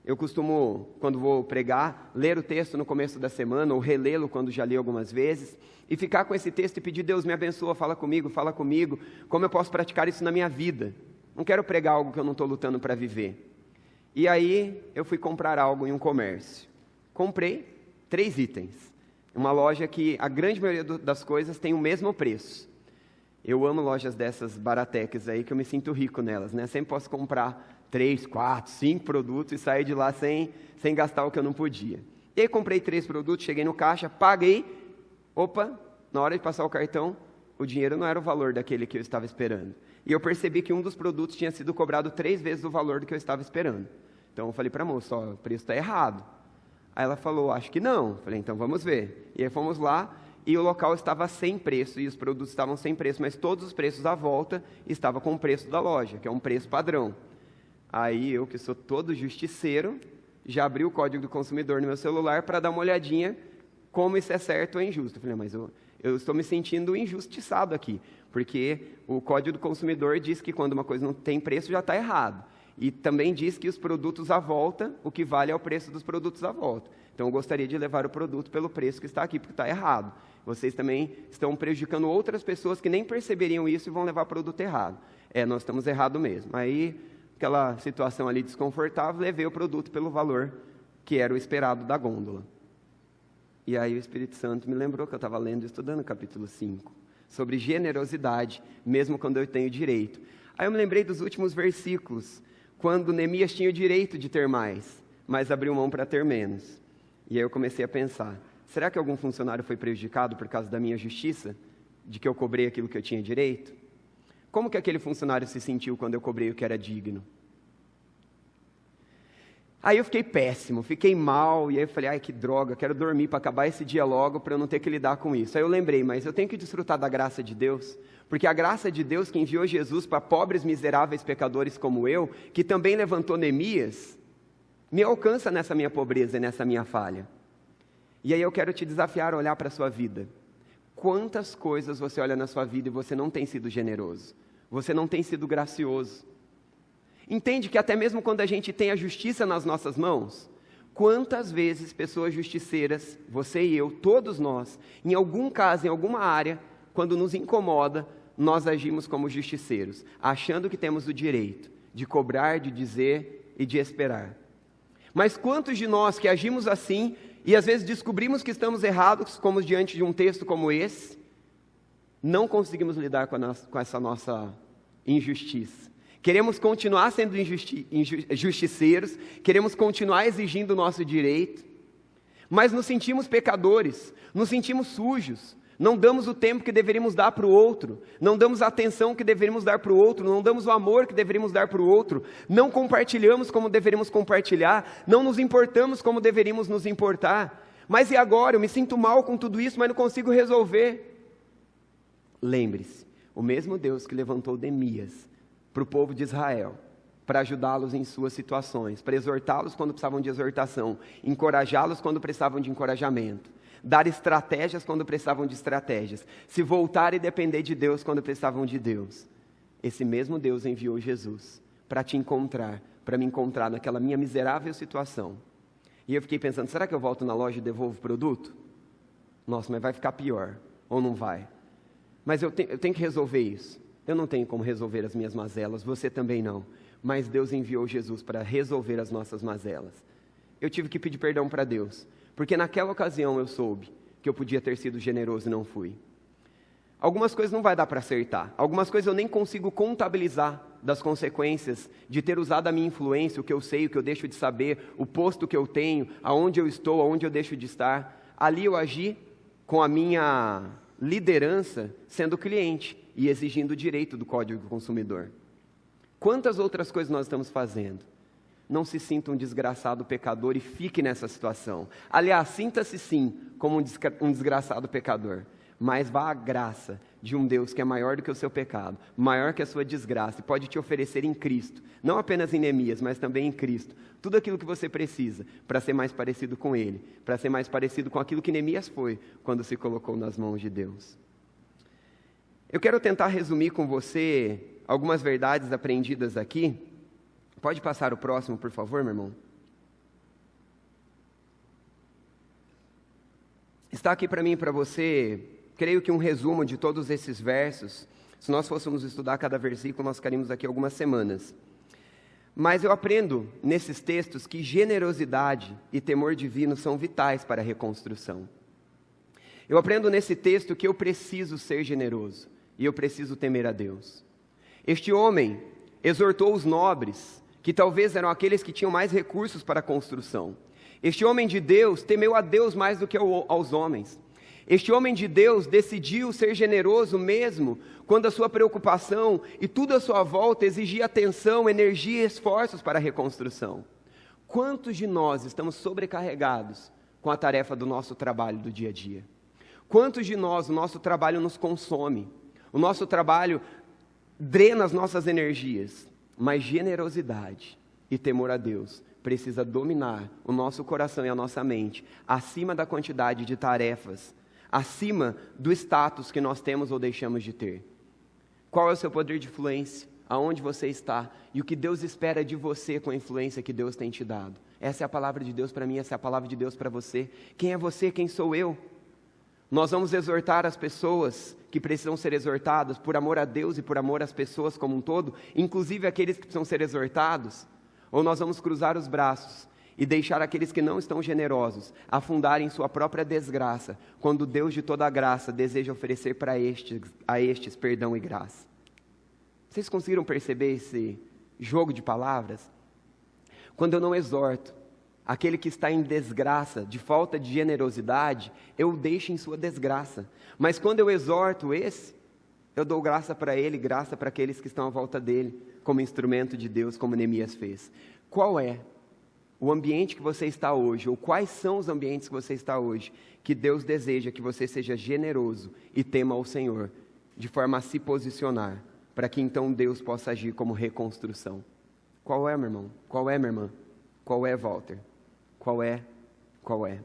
Eu costumo, quando vou pregar, ler o texto no começo da semana, ou relê-lo quando já li algumas vezes, e ficar com esse texto e pedir: Deus me abençoa, fala comigo, como eu posso praticar isso na minha vida? Não quero pregar algo que eu não estou lutando para viver. E aí, eu fui comprar algo em um comércio. Comprei 3 itens. Uma loja que a grande maioria das coisas tem o mesmo preço. Eu amo lojas dessas barateques aí, que eu me sinto rico nelas, né? Sempre posso comprar 3, 4, 5 produtos e sair de lá sem gastar o que eu não podia. E aí comprei 3 produtos, cheguei no caixa, paguei. Opa, na hora de passar o cartão, o dinheiro não era o valor daquele que eu estava esperando. E eu percebi que um dos produtos tinha sido cobrado 3 vezes o valor do que eu estava esperando. Então eu falei para a moça: ó, o preço está errado. Aí ela falou: acho que não. Falei: então vamos ver. E aí fomos lá. E o local estava sem preço, e os produtos estavam sem preço, mas todos os preços à volta estavam com o preço da loja, que é um preço padrão. Aí eu, que sou todo justiceiro, já abri o código do consumidor no meu celular para dar uma olhadinha como isso é certo ou injusto. Eu falei: mas eu estou me sentindo injustiçado aqui, porque o código do consumidor diz que quando uma coisa não tem preço já está errado. E também diz que os produtos à volta, o que vale é o preço dos produtos à volta. Então eu gostaria de levar o produto pelo preço que está aqui, porque está errado. Vocês também estão prejudicando outras pessoas que nem perceberiam isso e vão levar o produto errado. Nós estamos errados mesmo. Aí, aquela situação ali desconfortável, levei o produto pelo valor que era o esperado da gôndola. E aí o Espírito Santo me lembrou que eu estava lendo e estudando o capítulo 5, sobre generosidade, mesmo quando eu tenho direito. Aí eu me lembrei dos últimos versículos, quando Neemias tinha o direito de ter mais, mas abriu mão para ter menos. E aí eu comecei a pensar: será que algum funcionário foi prejudicado por causa da minha justiça? De que eu cobrei aquilo que eu tinha direito? Como que aquele funcionário se sentiu quando eu cobrei o que era digno? Aí eu fiquei péssimo, fiquei mal, e aí eu falei: ai, que droga, quero dormir para acabar esse dia logo, para eu não ter que lidar com isso. Aí eu lembrei: mas eu tenho que desfrutar da graça de Deus, porque a graça de Deus que enviou Jesus para pobres, miseráveis pecadores como eu, que também levantou Neemias, me alcança nessa minha pobreza e nessa minha falha. E aí eu quero te desafiar a olhar para a sua vida. Quantas coisas você olha na sua vida e você não tem sido generoso? Você não tem sido gracioso? Entende que até mesmo quando a gente tem a justiça nas nossas mãos, quantas vezes pessoas justiceiras, você e eu, todos nós, em algum caso, em alguma área, quando nos incomoda, nós agimos como justiceiros, achando que temos o direito de cobrar, de dizer e de esperar. Mas quantos de nós que agimos assim, e às vezes descobrimos que estamos errados, como diante de um texto como esse, não conseguimos lidar com essa nossa injustiça. Queremos continuar sendo justiceiros, queremos continuar exigindo o nosso direito, mas nos sentimos pecadores, nos sentimos sujos, não damos o tempo que deveríamos dar para o outro, não damos a atenção que deveríamos dar para o outro, não damos o amor que deveríamos dar para o outro, não compartilhamos como deveríamos compartilhar, não nos importamos como deveríamos nos importar. Mas e agora? Eu me sinto mal com tudo isso, mas não consigo resolver. Lembre-se, o mesmo Deus que levantou Neemias para o povo de Israel, para ajudá-los em suas situações, para exortá-los quando precisavam de exortação, encorajá-los quando precisavam de encorajamento, dar estratégias quando precisavam de estratégias, se voltar e depender de Deus quando precisavam de Deus. Esse mesmo Deus enviou Jesus para te encontrar, para me encontrar naquela minha miserável situação. E eu fiquei pensando, será que eu volto na loja e devolvo o produto? Nossa, mas vai ficar pior, ou não vai? Mas eu tenho que resolver isso. Eu não tenho como resolver as minhas mazelas, você também não. Mas Deus enviou Jesus para resolver as nossas mazelas. Eu tive que pedir perdão para Deus, porque naquela ocasião eu soube que eu podia ter sido generoso e não fui. Algumas coisas não vai dar para acertar, algumas coisas eu nem consigo contabilizar das consequências de ter usado a minha influência, o que eu sei, o que eu deixo de saber, o posto que eu tenho, aonde eu estou, aonde eu deixo de estar. Ali eu agi com a minha liderança sendo cliente e exigindo o direito do Código do Consumidor. Quantas outras coisas nós estamos fazendo? Não se sinta um desgraçado pecador e fique nessa situação. Aliás, sinta-se sim como um desgraçado pecador, mas vá à graça de um Deus que é maior do que o seu pecado, maior que a sua desgraça, e pode te oferecer em Cristo, não apenas em Neemias, mas também em Cristo, tudo aquilo que você precisa para ser mais parecido com Ele, para ser mais parecido com aquilo que Neemias foi, quando se colocou nas mãos de Deus. Eu quero tentar resumir com você algumas verdades aprendidas aqui. Pode passar o próximo, por favor, meu irmão? Está aqui para mim e para você, creio que um resumo de todos esses versos. Se nós fôssemos estudar cada versículo, nós ficaríamos aqui algumas semanas. Mas eu aprendo nesses textos que generosidade e temor divino são vitais para a reconstrução. Eu aprendo nesse texto que eu preciso ser generoso e eu preciso temer a Deus. Este homem exortou os nobres, que talvez eram aqueles que tinham mais recursos para a construção. Este homem de Deus temeu a Deus mais do que aos homens. Este homem de Deus decidiu ser generoso mesmo quando a sua preocupação e tudo à sua volta exigia atenção, energia e esforços para a reconstrução. Quantos de nós estamos sobrecarregados com a tarefa do nosso trabalho do dia a dia? Quantos de nós o nosso trabalho nos consome? O nosso trabalho drena as nossas energias, mas generosidade e temor a Deus precisa dominar o nosso coração e a nossa mente, acima da quantidade de tarefas, acima do status que nós temos ou deixamos de ter. Qual é o seu poder de influência? Aonde você está? E o que Deus espera de você com a influência que Deus tem te dado? Essa é a palavra de Deus para mim, essa é a palavra de Deus para você. Quem é você? Quem sou eu? Nós vamos exortar as pessoas que precisam ser exortadas por amor a Deus e por amor às pessoas como um todo, inclusive aqueles que precisam ser exortados, ou nós vamos cruzar os braços e deixar aqueles que não estão generosos afundarem em sua própria desgraça, quando Deus de toda a graça deseja oferecer a estes perdão e graça. Vocês conseguiram perceber esse jogo de palavras? Quando eu não exorto aquele que está em desgraça, de falta de generosidade, eu o deixo em sua desgraça. Mas quando eu exorto esse, eu dou graça para ele, graça para aqueles que estão à volta dele, como instrumento de Deus, como Neemias fez. Qual é o ambiente que você está hoje, ou quais são os ambientes que você está hoje, que Deus deseja que você seja generoso e tema ao Senhor, de forma a se posicionar, para que então Deus possa agir como reconstrução? Qual é, meu irmão? Qual é, minha irmã? Qual é, Walter? Qual é? Qual é?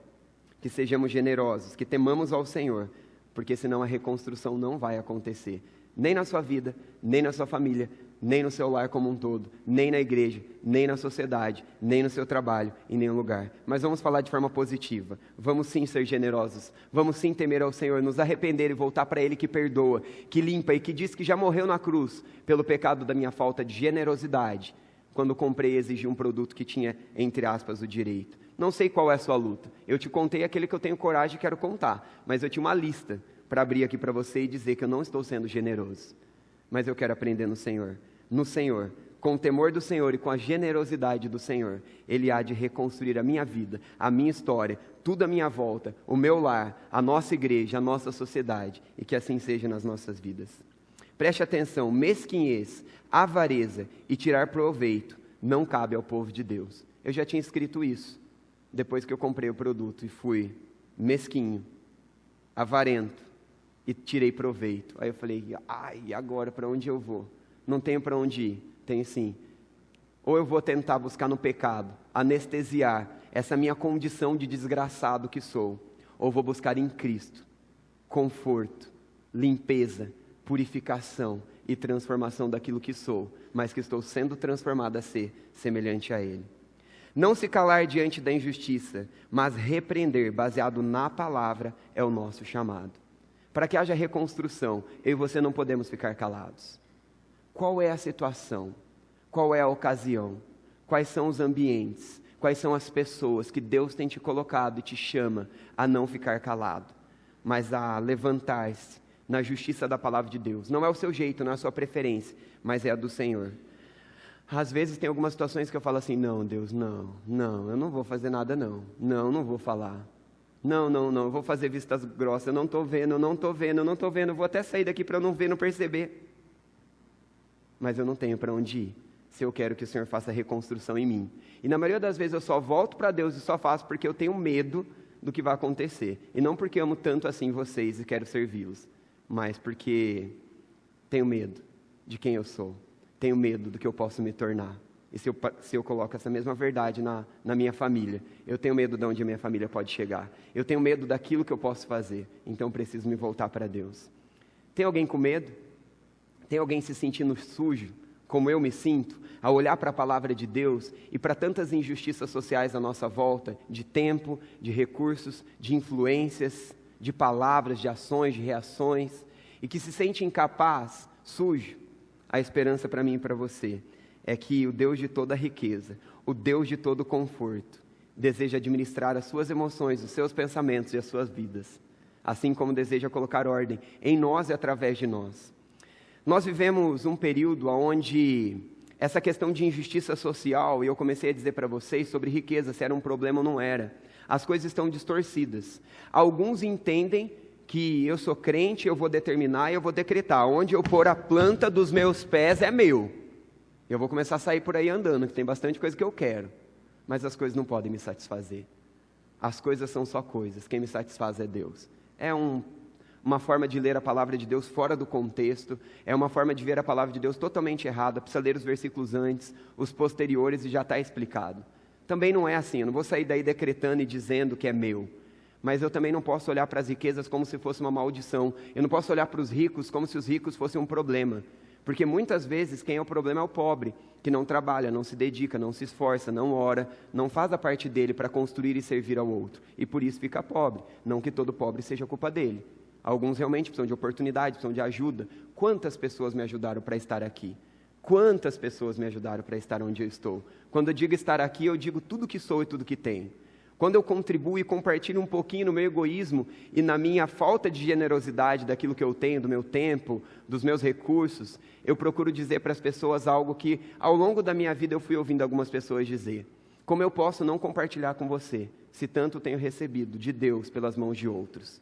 Que sejamos generosos, que temamos ao Senhor, porque senão a reconstrução não vai acontecer, nem na sua vida, nem na sua família, nem no seu lar como um todo, nem na igreja, nem na sociedade, nem no seu trabalho, em nenhum lugar. Mas vamos falar de forma positiva, vamos sim ser generosos, vamos sim temer ao Senhor, nos arrepender e voltar para Ele que perdoa, que limpa e que diz que já morreu na cruz pelo pecado da minha falta de generosidade, quando comprei e exigi um produto que tinha, entre aspas, o direito. Não sei qual é a sua luta, eu te contei aquele que eu tenho coragem e quero contar, mas eu tinha uma lista para abrir aqui para você e dizer que eu não estou sendo generoso, mas eu quero aprender no Senhor, com o temor do Senhor e com a generosidade do Senhor, Ele há de reconstruir a minha vida, a minha história, tudo à minha volta, o meu lar, a nossa igreja, a nossa sociedade, e que assim seja nas nossas vidas. Preste atenção, mesquinhez, avareza e tirar proveito não cabe ao povo de Deus. Eu já tinha escrito isso, depois que eu comprei o produto e fui mesquinho, avarento e tirei proveito. Aí eu falei, e agora para onde eu vou? Não tenho para onde ir. Tenho sim. Ou eu vou tentar buscar no pecado, anestesiar essa minha condição de desgraçado que sou, ou vou buscar em Cristo conforto, limpeza, purificação e transformação daquilo que sou, mas que estou sendo transformado a ser semelhante a Ele. Não se calar diante da injustiça, mas repreender baseado na palavra é o nosso chamado. Para que haja reconstrução, eu e você não podemos ficar calados. Qual é a situação? Qual é a ocasião? Quais são os ambientes? Quais são as pessoas que Deus tem te colocado e te chama a não ficar calado, mas a levantar-se na justiça da palavra de Deus? Não é o seu jeito, não é a sua preferência, mas é a do Senhor. Às vezes tem algumas situações que eu falo assim, não, Deus, não, eu não vou fazer nada não vou falar. Não, eu vou fazer vistas grossas, eu não estou vendo, eu vou até sair daqui para eu não ver, não perceber. Mas eu não tenho para onde ir, se eu quero que o Senhor faça reconstrução em mim. E na maioria das vezes eu só volto para Deus e só faço porque eu tenho medo do que vai acontecer. E não porque amo tanto assim vocês e quero servi-los, mas porque tenho medo de quem eu sou. Tenho medo do que eu posso me tornar. E se eu coloco essa mesma verdade na minha família, eu tenho medo de onde a minha família pode chegar. Eu tenho medo daquilo que eu posso fazer. Então preciso me voltar para Deus. Tem alguém com medo? Tem alguém se sentindo sujo, como eu me sinto, ao olhar para a palavra de Deus e para tantas injustiças sociais à nossa volta, de tempo, de recursos, de influências, de palavras, de ações, de reações, e que se sente incapaz, sujo? A esperança para mim e para você é que o Deus de toda riqueza, o Deus de todo conforto, deseja administrar as suas emoções, os seus pensamentos e as suas vidas, assim como deseja colocar ordem em nós e através de nós. Nós vivemos um período onde essa questão de injustiça social, e eu comecei a dizer para vocês sobre riqueza, se era um problema ou não era, as coisas estão distorcidas. Alguns entendem que eu sou crente, eu vou determinar e eu vou decretar, onde eu pôr a planta dos meus pés é meu. Eu vou começar a sair por aí andando, que tem bastante coisa que eu quero, mas as coisas não podem me satisfazer. As coisas são só coisas, quem me satisfaz é Deus. É uma forma de ler a palavra de Deus fora do contexto, é uma forma de ver a palavra de Deus totalmente errada, precisa ler os versículos antes, os posteriores e já está explicado. Também não é assim, eu não vou sair daí decretando e dizendo que é meu. Mas eu também não posso olhar para as riquezas como se fosse uma maldição. Eu não posso olhar para os ricos como se os ricos fossem um problema. Porque muitas vezes quem é o problema é o pobre, que não trabalha, não se dedica, não se esforça, não ora, não faz a parte dele para construir e servir ao outro. E por isso fica pobre. Não que todo pobre seja culpa dele. Alguns realmente precisam de oportunidade, precisam de ajuda. Quantas pessoas me ajudaram para estar aqui? Quantas pessoas me ajudaram para estar onde eu estou? Quando eu digo estar aqui, eu digo tudo que sou e tudo que tenho. Quando eu contribuo e compartilho um pouquinho no meu egoísmo e na minha falta de generosidade daquilo que eu tenho, do meu tempo, dos meus recursos, eu procuro dizer para as pessoas algo que ao longo da minha vida eu fui ouvindo algumas pessoas dizer. Como eu posso não compartilhar com você, se tanto tenho recebido de Deus pelas mãos de outros?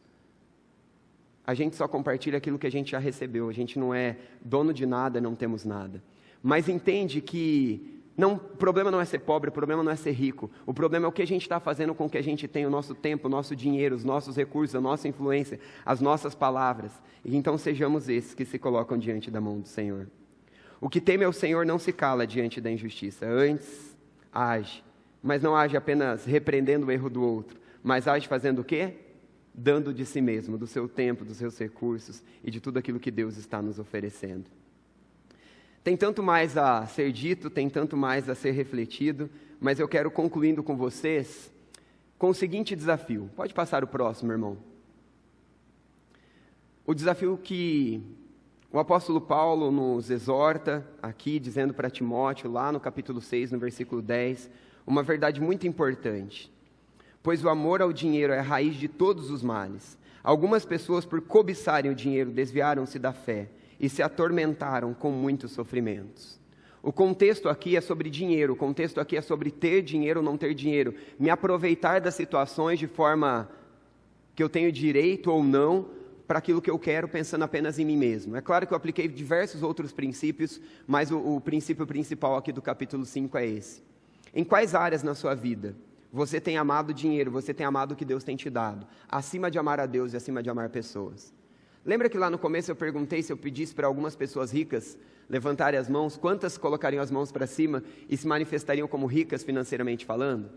A gente só compartilha aquilo que a gente já recebeu, a gente não é dono de nada, não temos nada. Mas entende que o problema não é ser pobre, o problema não é ser rico. O problema é o que a gente está fazendo com o que a gente tem, o nosso tempo, o nosso dinheiro, os nossos recursos, a nossa influência, as nossas palavras. E então sejamos esses que se colocam diante da mão do Senhor. O que teme ao Senhor não se cala diante da injustiça. Antes, age. Mas não age apenas repreendendo o erro do outro. Mas age fazendo o quê? Dando de si mesmo, do seu tempo, dos seus recursos e de tudo aquilo que Deus está nos oferecendo. Tem tanto mais a ser dito, tem tanto mais a ser refletido, mas eu quero concluindo com vocês com o seguinte desafio. Pode passar o próximo, irmão. O desafio que o apóstolo Paulo nos exorta aqui, dizendo para Timóteo, lá no capítulo 6, no versículo 10, uma verdade muito importante. Pois o amor ao dinheiro é a raiz de todos os males. Algumas pessoas, por cobiçarem o dinheiro, desviaram-se da fé e se atormentaram com muitos sofrimentos. O contexto aqui é sobre dinheiro, o contexto aqui é sobre ter dinheiro ou não ter dinheiro, me aproveitar das situações de forma que eu tenho direito ou não, para aquilo que eu quero, pensando apenas em mim mesmo. É claro que eu apliquei diversos outros princípios, mas o princípio principal aqui do capítulo 5 é esse. Em quais áreas na sua vida você tem amado dinheiro, você tem amado o que Deus tem te dado, acima de amar a Deus e acima de amar pessoas? Lembra que lá no começo eu perguntei se eu pedisse para algumas pessoas ricas levantarem as mãos, quantas colocariam as mãos para cima e se manifestariam como ricas financeiramente falando?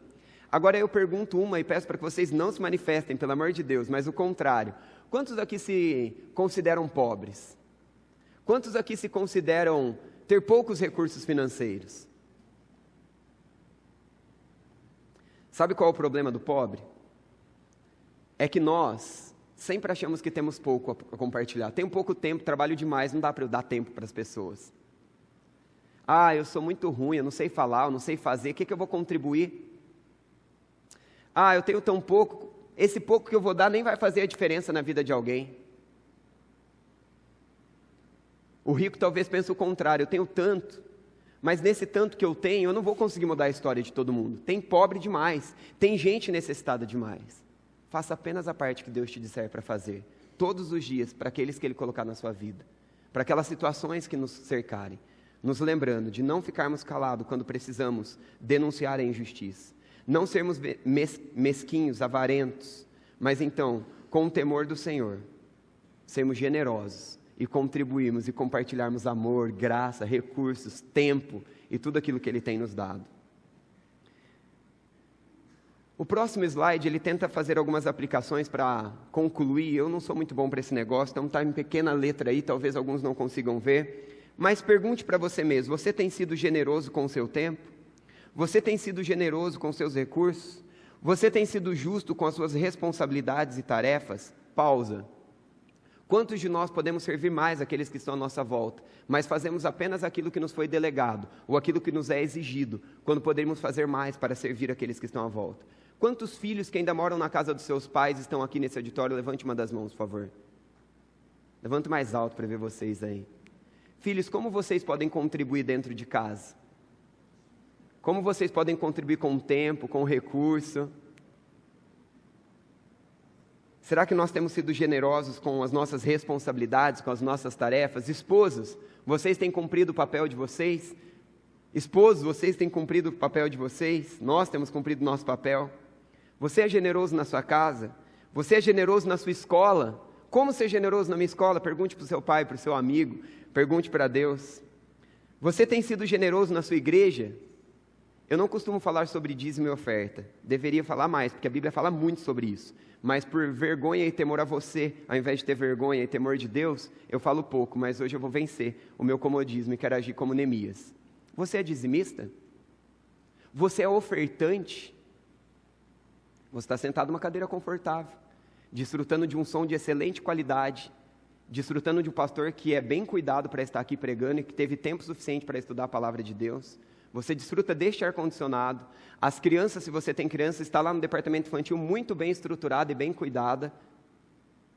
Agora eu pergunto uma e peço para que vocês não se manifestem, pelo amor de Deus, mas o contrário. Quantos aqui se consideram pobres? Quantos aqui se consideram ter poucos recursos financeiros? Sabe qual é o problema do pobre? É que nós sempre achamos que temos pouco a compartilhar. Tenho pouco tempo, trabalho demais, não dá para eu dar tempo para as pessoas. Ah, eu sou muito ruim, eu não sei falar, eu não sei fazer, o que eu vou contribuir? Ah, eu tenho tão pouco, esse pouco que eu vou dar nem vai fazer a diferença na vida de alguém. O rico talvez pense o contrário, eu tenho tanto, mas nesse tanto que eu tenho, eu não vou conseguir mudar a história de todo mundo. Tem pobre demais, tem gente necessitada demais. Faça apenas a parte que Deus te disser para fazer, todos os dias, para aqueles que Ele colocar na sua vida, para aquelas situações que nos cercarem, nos lembrando de não ficarmos calados quando precisamos denunciar a injustiça, não sermos mesquinhos, avarentos, mas então, com o temor do Senhor, sermos generosos e contribuirmos e compartilharmos amor, graça, recursos, tempo e tudo aquilo que Ele tem nos dado. O próximo slide, ele tenta fazer algumas aplicações para concluir. Eu não sou muito bom para esse negócio, então está em pequena letra aí, talvez alguns não consigam ver. Mas pergunte para você mesmo, você tem sido generoso com o seu tempo? Você tem sido generoso com os seus recursos? Você tem sido justo com as suas responsabilidades e tarefas? Pausa. Quantos de nós podemos servir mais aqueles que estão à nossa volta, mas fazemos apenas aquilo que nos foi delegado, ou aquilo que nos é exigido, quando poderíamos fazer mais para servir aqueles que estão à volta? Quantos filhos que ainda moram na casa dos seus pais estão aqui nesse auditório? Levante uma das mãos, por favor. Levante mais alto para ver vocês aí. Filhos, como vocês podem contribuir dentro de casa? Como vocês podem contribuir com o tempo, com o recurso? Será que nós temos sido generosos com as nossas responsabilidades, com as nossas tarefas? Esposos, vocês têm cumprido o papel de vocês? Esposos, vocês têm cumprido o papel de vocês? Nós temos cumprido o nosso papel? Você é generoso na sua casa? Você é generoso na sua escola? Como ser generoso na minha escola? Pergunte para o seu pai, para o seu amigo. Pergunte para Deus. Você tem sido generoso na sua igreja? Eu não costumo falar sobre dízimo e oferta. Deveria falar mais, porque a Bíblia fala muito sobre isso. Mas por vergonha e temor a você, ao invés de ter vergonha e temor de Deus, eu falo pouco, mas hoje eu vou vencer o meu comodismo e quero agir como Neemias. Você é dizimista? Você é ofertante? Você está sentado numa cadeira confortável, desfrutando de um som de excelente qualidade, desfrutando de um pastor que é bem cuidado para estar aqui pregando e que teve tempo suficiente para estudar a palavra de Deus. Você desfruta deste ar-condicionado. As crianças, se você tem criança, está lá no departamento infantil muito bem estruturada e bem cuidada.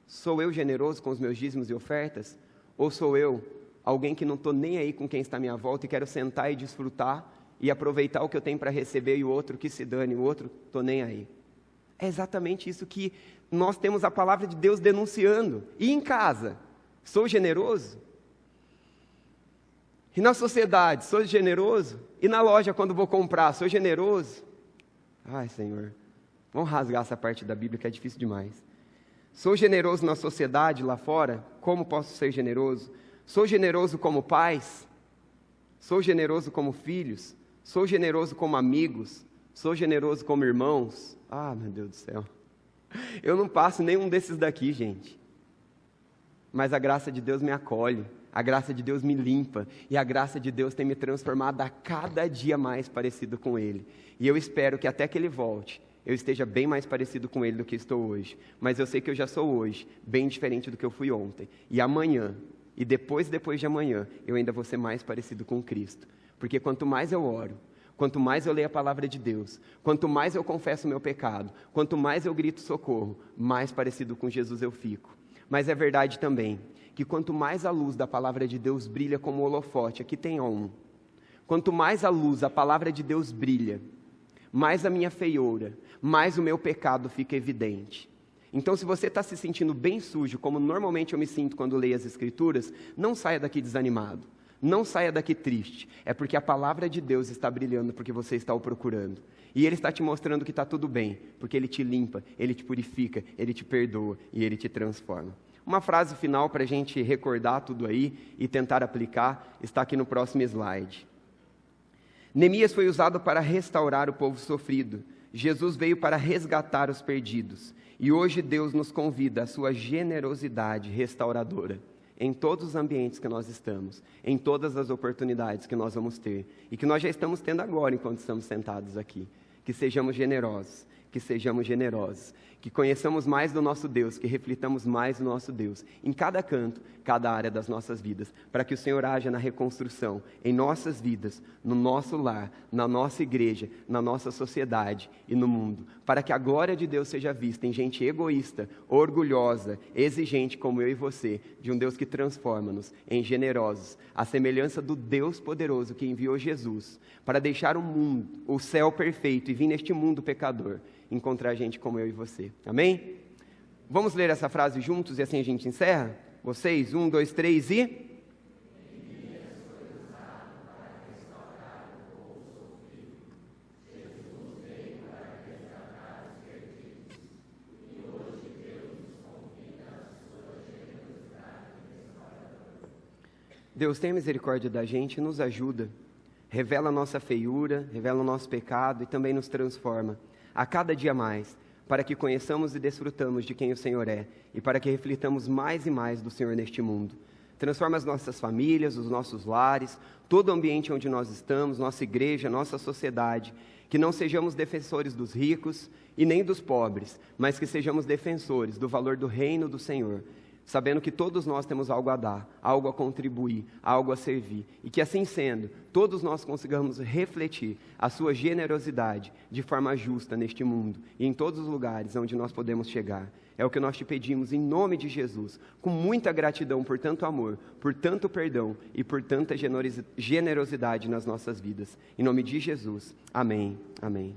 Sou eu generoso com os meus dízimos e ofertas? Ou sou eu alguém que não estou nem aí com quem está à minha volta e quero sentar e desfrutar e aproveitar o que eu tenho para receber e o outro que se dane, o outro estou nem aí? É exatamente isso que nós temos a palavra de Deus denunciando. E em casa, sou generoso? E na sociedade, sou generoso? E na loja, quando vou comprar, sou generoso? Ai, Senhor, vamos rasgar essa parte da Bíblia que é difícil demais. Sou generoso na sociedade, lá fora? Como posso ser generoso? Sou generoso como pais? Sou generoso como filhos? Sou generoso como amigos? Sou generoso como irmãos? Ah, meu Deus do céu. Eu não passo nenhum desses daqui, gente. Mas a graça de Deus me acolhe. A graça de Deus me limpa. E a graça de Deus tem me transformado a cada dia mais parecido com Ele. E eu espero que até que Ele volte, eu esteja bem mais parecido com Ele do que estou hoje. Mas eu sei que eu já sou hoje, bem diferente do que eu fui ontem. E amanhã, e depois de amanhã, eu ainda vou ser mais parecido com Cristo. Porque quanto mais eu oro, quanto mais eu leio a palavra de Deus, quanto mais eu confesso o meu pecado, quanto mais eu grito socorro, mais parecido com Jesus eu fico. Mas é verdade também que quanto mais a luz da palavra de Deus brilha como holofote, aqui tem um, quanto mais a luz, a palavra de Deus brilha, mais a minha feiura, mais o meu pecado fica evidente. Então, se você está se sentindo bem sujo, como normalmente eu me sinto quando leio as Escrituras, não saia daqui desanimado, não saia daqui triste. É porque a palavra de Deus está brilhando porque você está o procurando. E Ele está te mostrando que está tudo bem, porque Ele te limpa, Ele te purifica, Ele te perdoa e Ele te transforma. Uma frase final para a gente recordar tudo aí e tentar aplicar, está aqui no próximo slide. Neemias foi usado para restaurar o povo sofrido. Jesus veio para resgatar os perdidos. E hoje Deus nos convida à sua generosidade restauradora em todos os ambientes que nós estamos, em todas as oportunidades que nós vamos ter e que nós já estamos tendo agora enquanto estamos sentados aqui. Que sejamos generosos, que conheçamos mais do nosso Deus, que reflitamos mais do nosso Deus, em cada canto, cada área das nossas vidas, para que o Senhor haja na reconstrução, em nossas vidas, no nosso lar, na nossa igreja, na nossa sociedade e no mundo, para que a glória de Deus seja vista em gente egoísta, orgulhosa, exigente como eu e você, de um Deus que transforma-nos em generosos, à semelhança do Deus poderoso que enviou Jesus, para deixar o mundo, o céu perfeito e vir neste mundo pecador, encontrar gente como eu e você. Amém? Vamos ler essa frase juntos e assim a gente encerra? Vocês, 1, 2, 3 e... Deus tem misericórdia da gente e nos ajuda. Revela a nossa feiura, revela o nosso pecado e também nos transforma a cada dia mais, para que conheçamos e desfrutamos de quem o Senhor é e para que reflitamos mais e mais do Senhor neste mundo. Transforma as nossas famílias, os nossos lares, todo o ambiente onde nós estamos, nossa igreja, nossa sociedade, que não sejamos defensores dos ricos e nem dos pobres, mas que sejamos defensores do valor do reino do Senhor, sabendo que todos nós temos algo a dar, algo a contribuir, algo a servir, e que assim sendo, todos nós consigamos refletir a sua generosidade de forma justa neste mundo e em todos os lugares onde nós podemos chegar. É o que nós te pedimos em nome de Jesus, com muita gratidão por tanto amor, por tanto perdão e por tanta generosidade nas nossas vidas. Em nome de Jesus, amém, amém.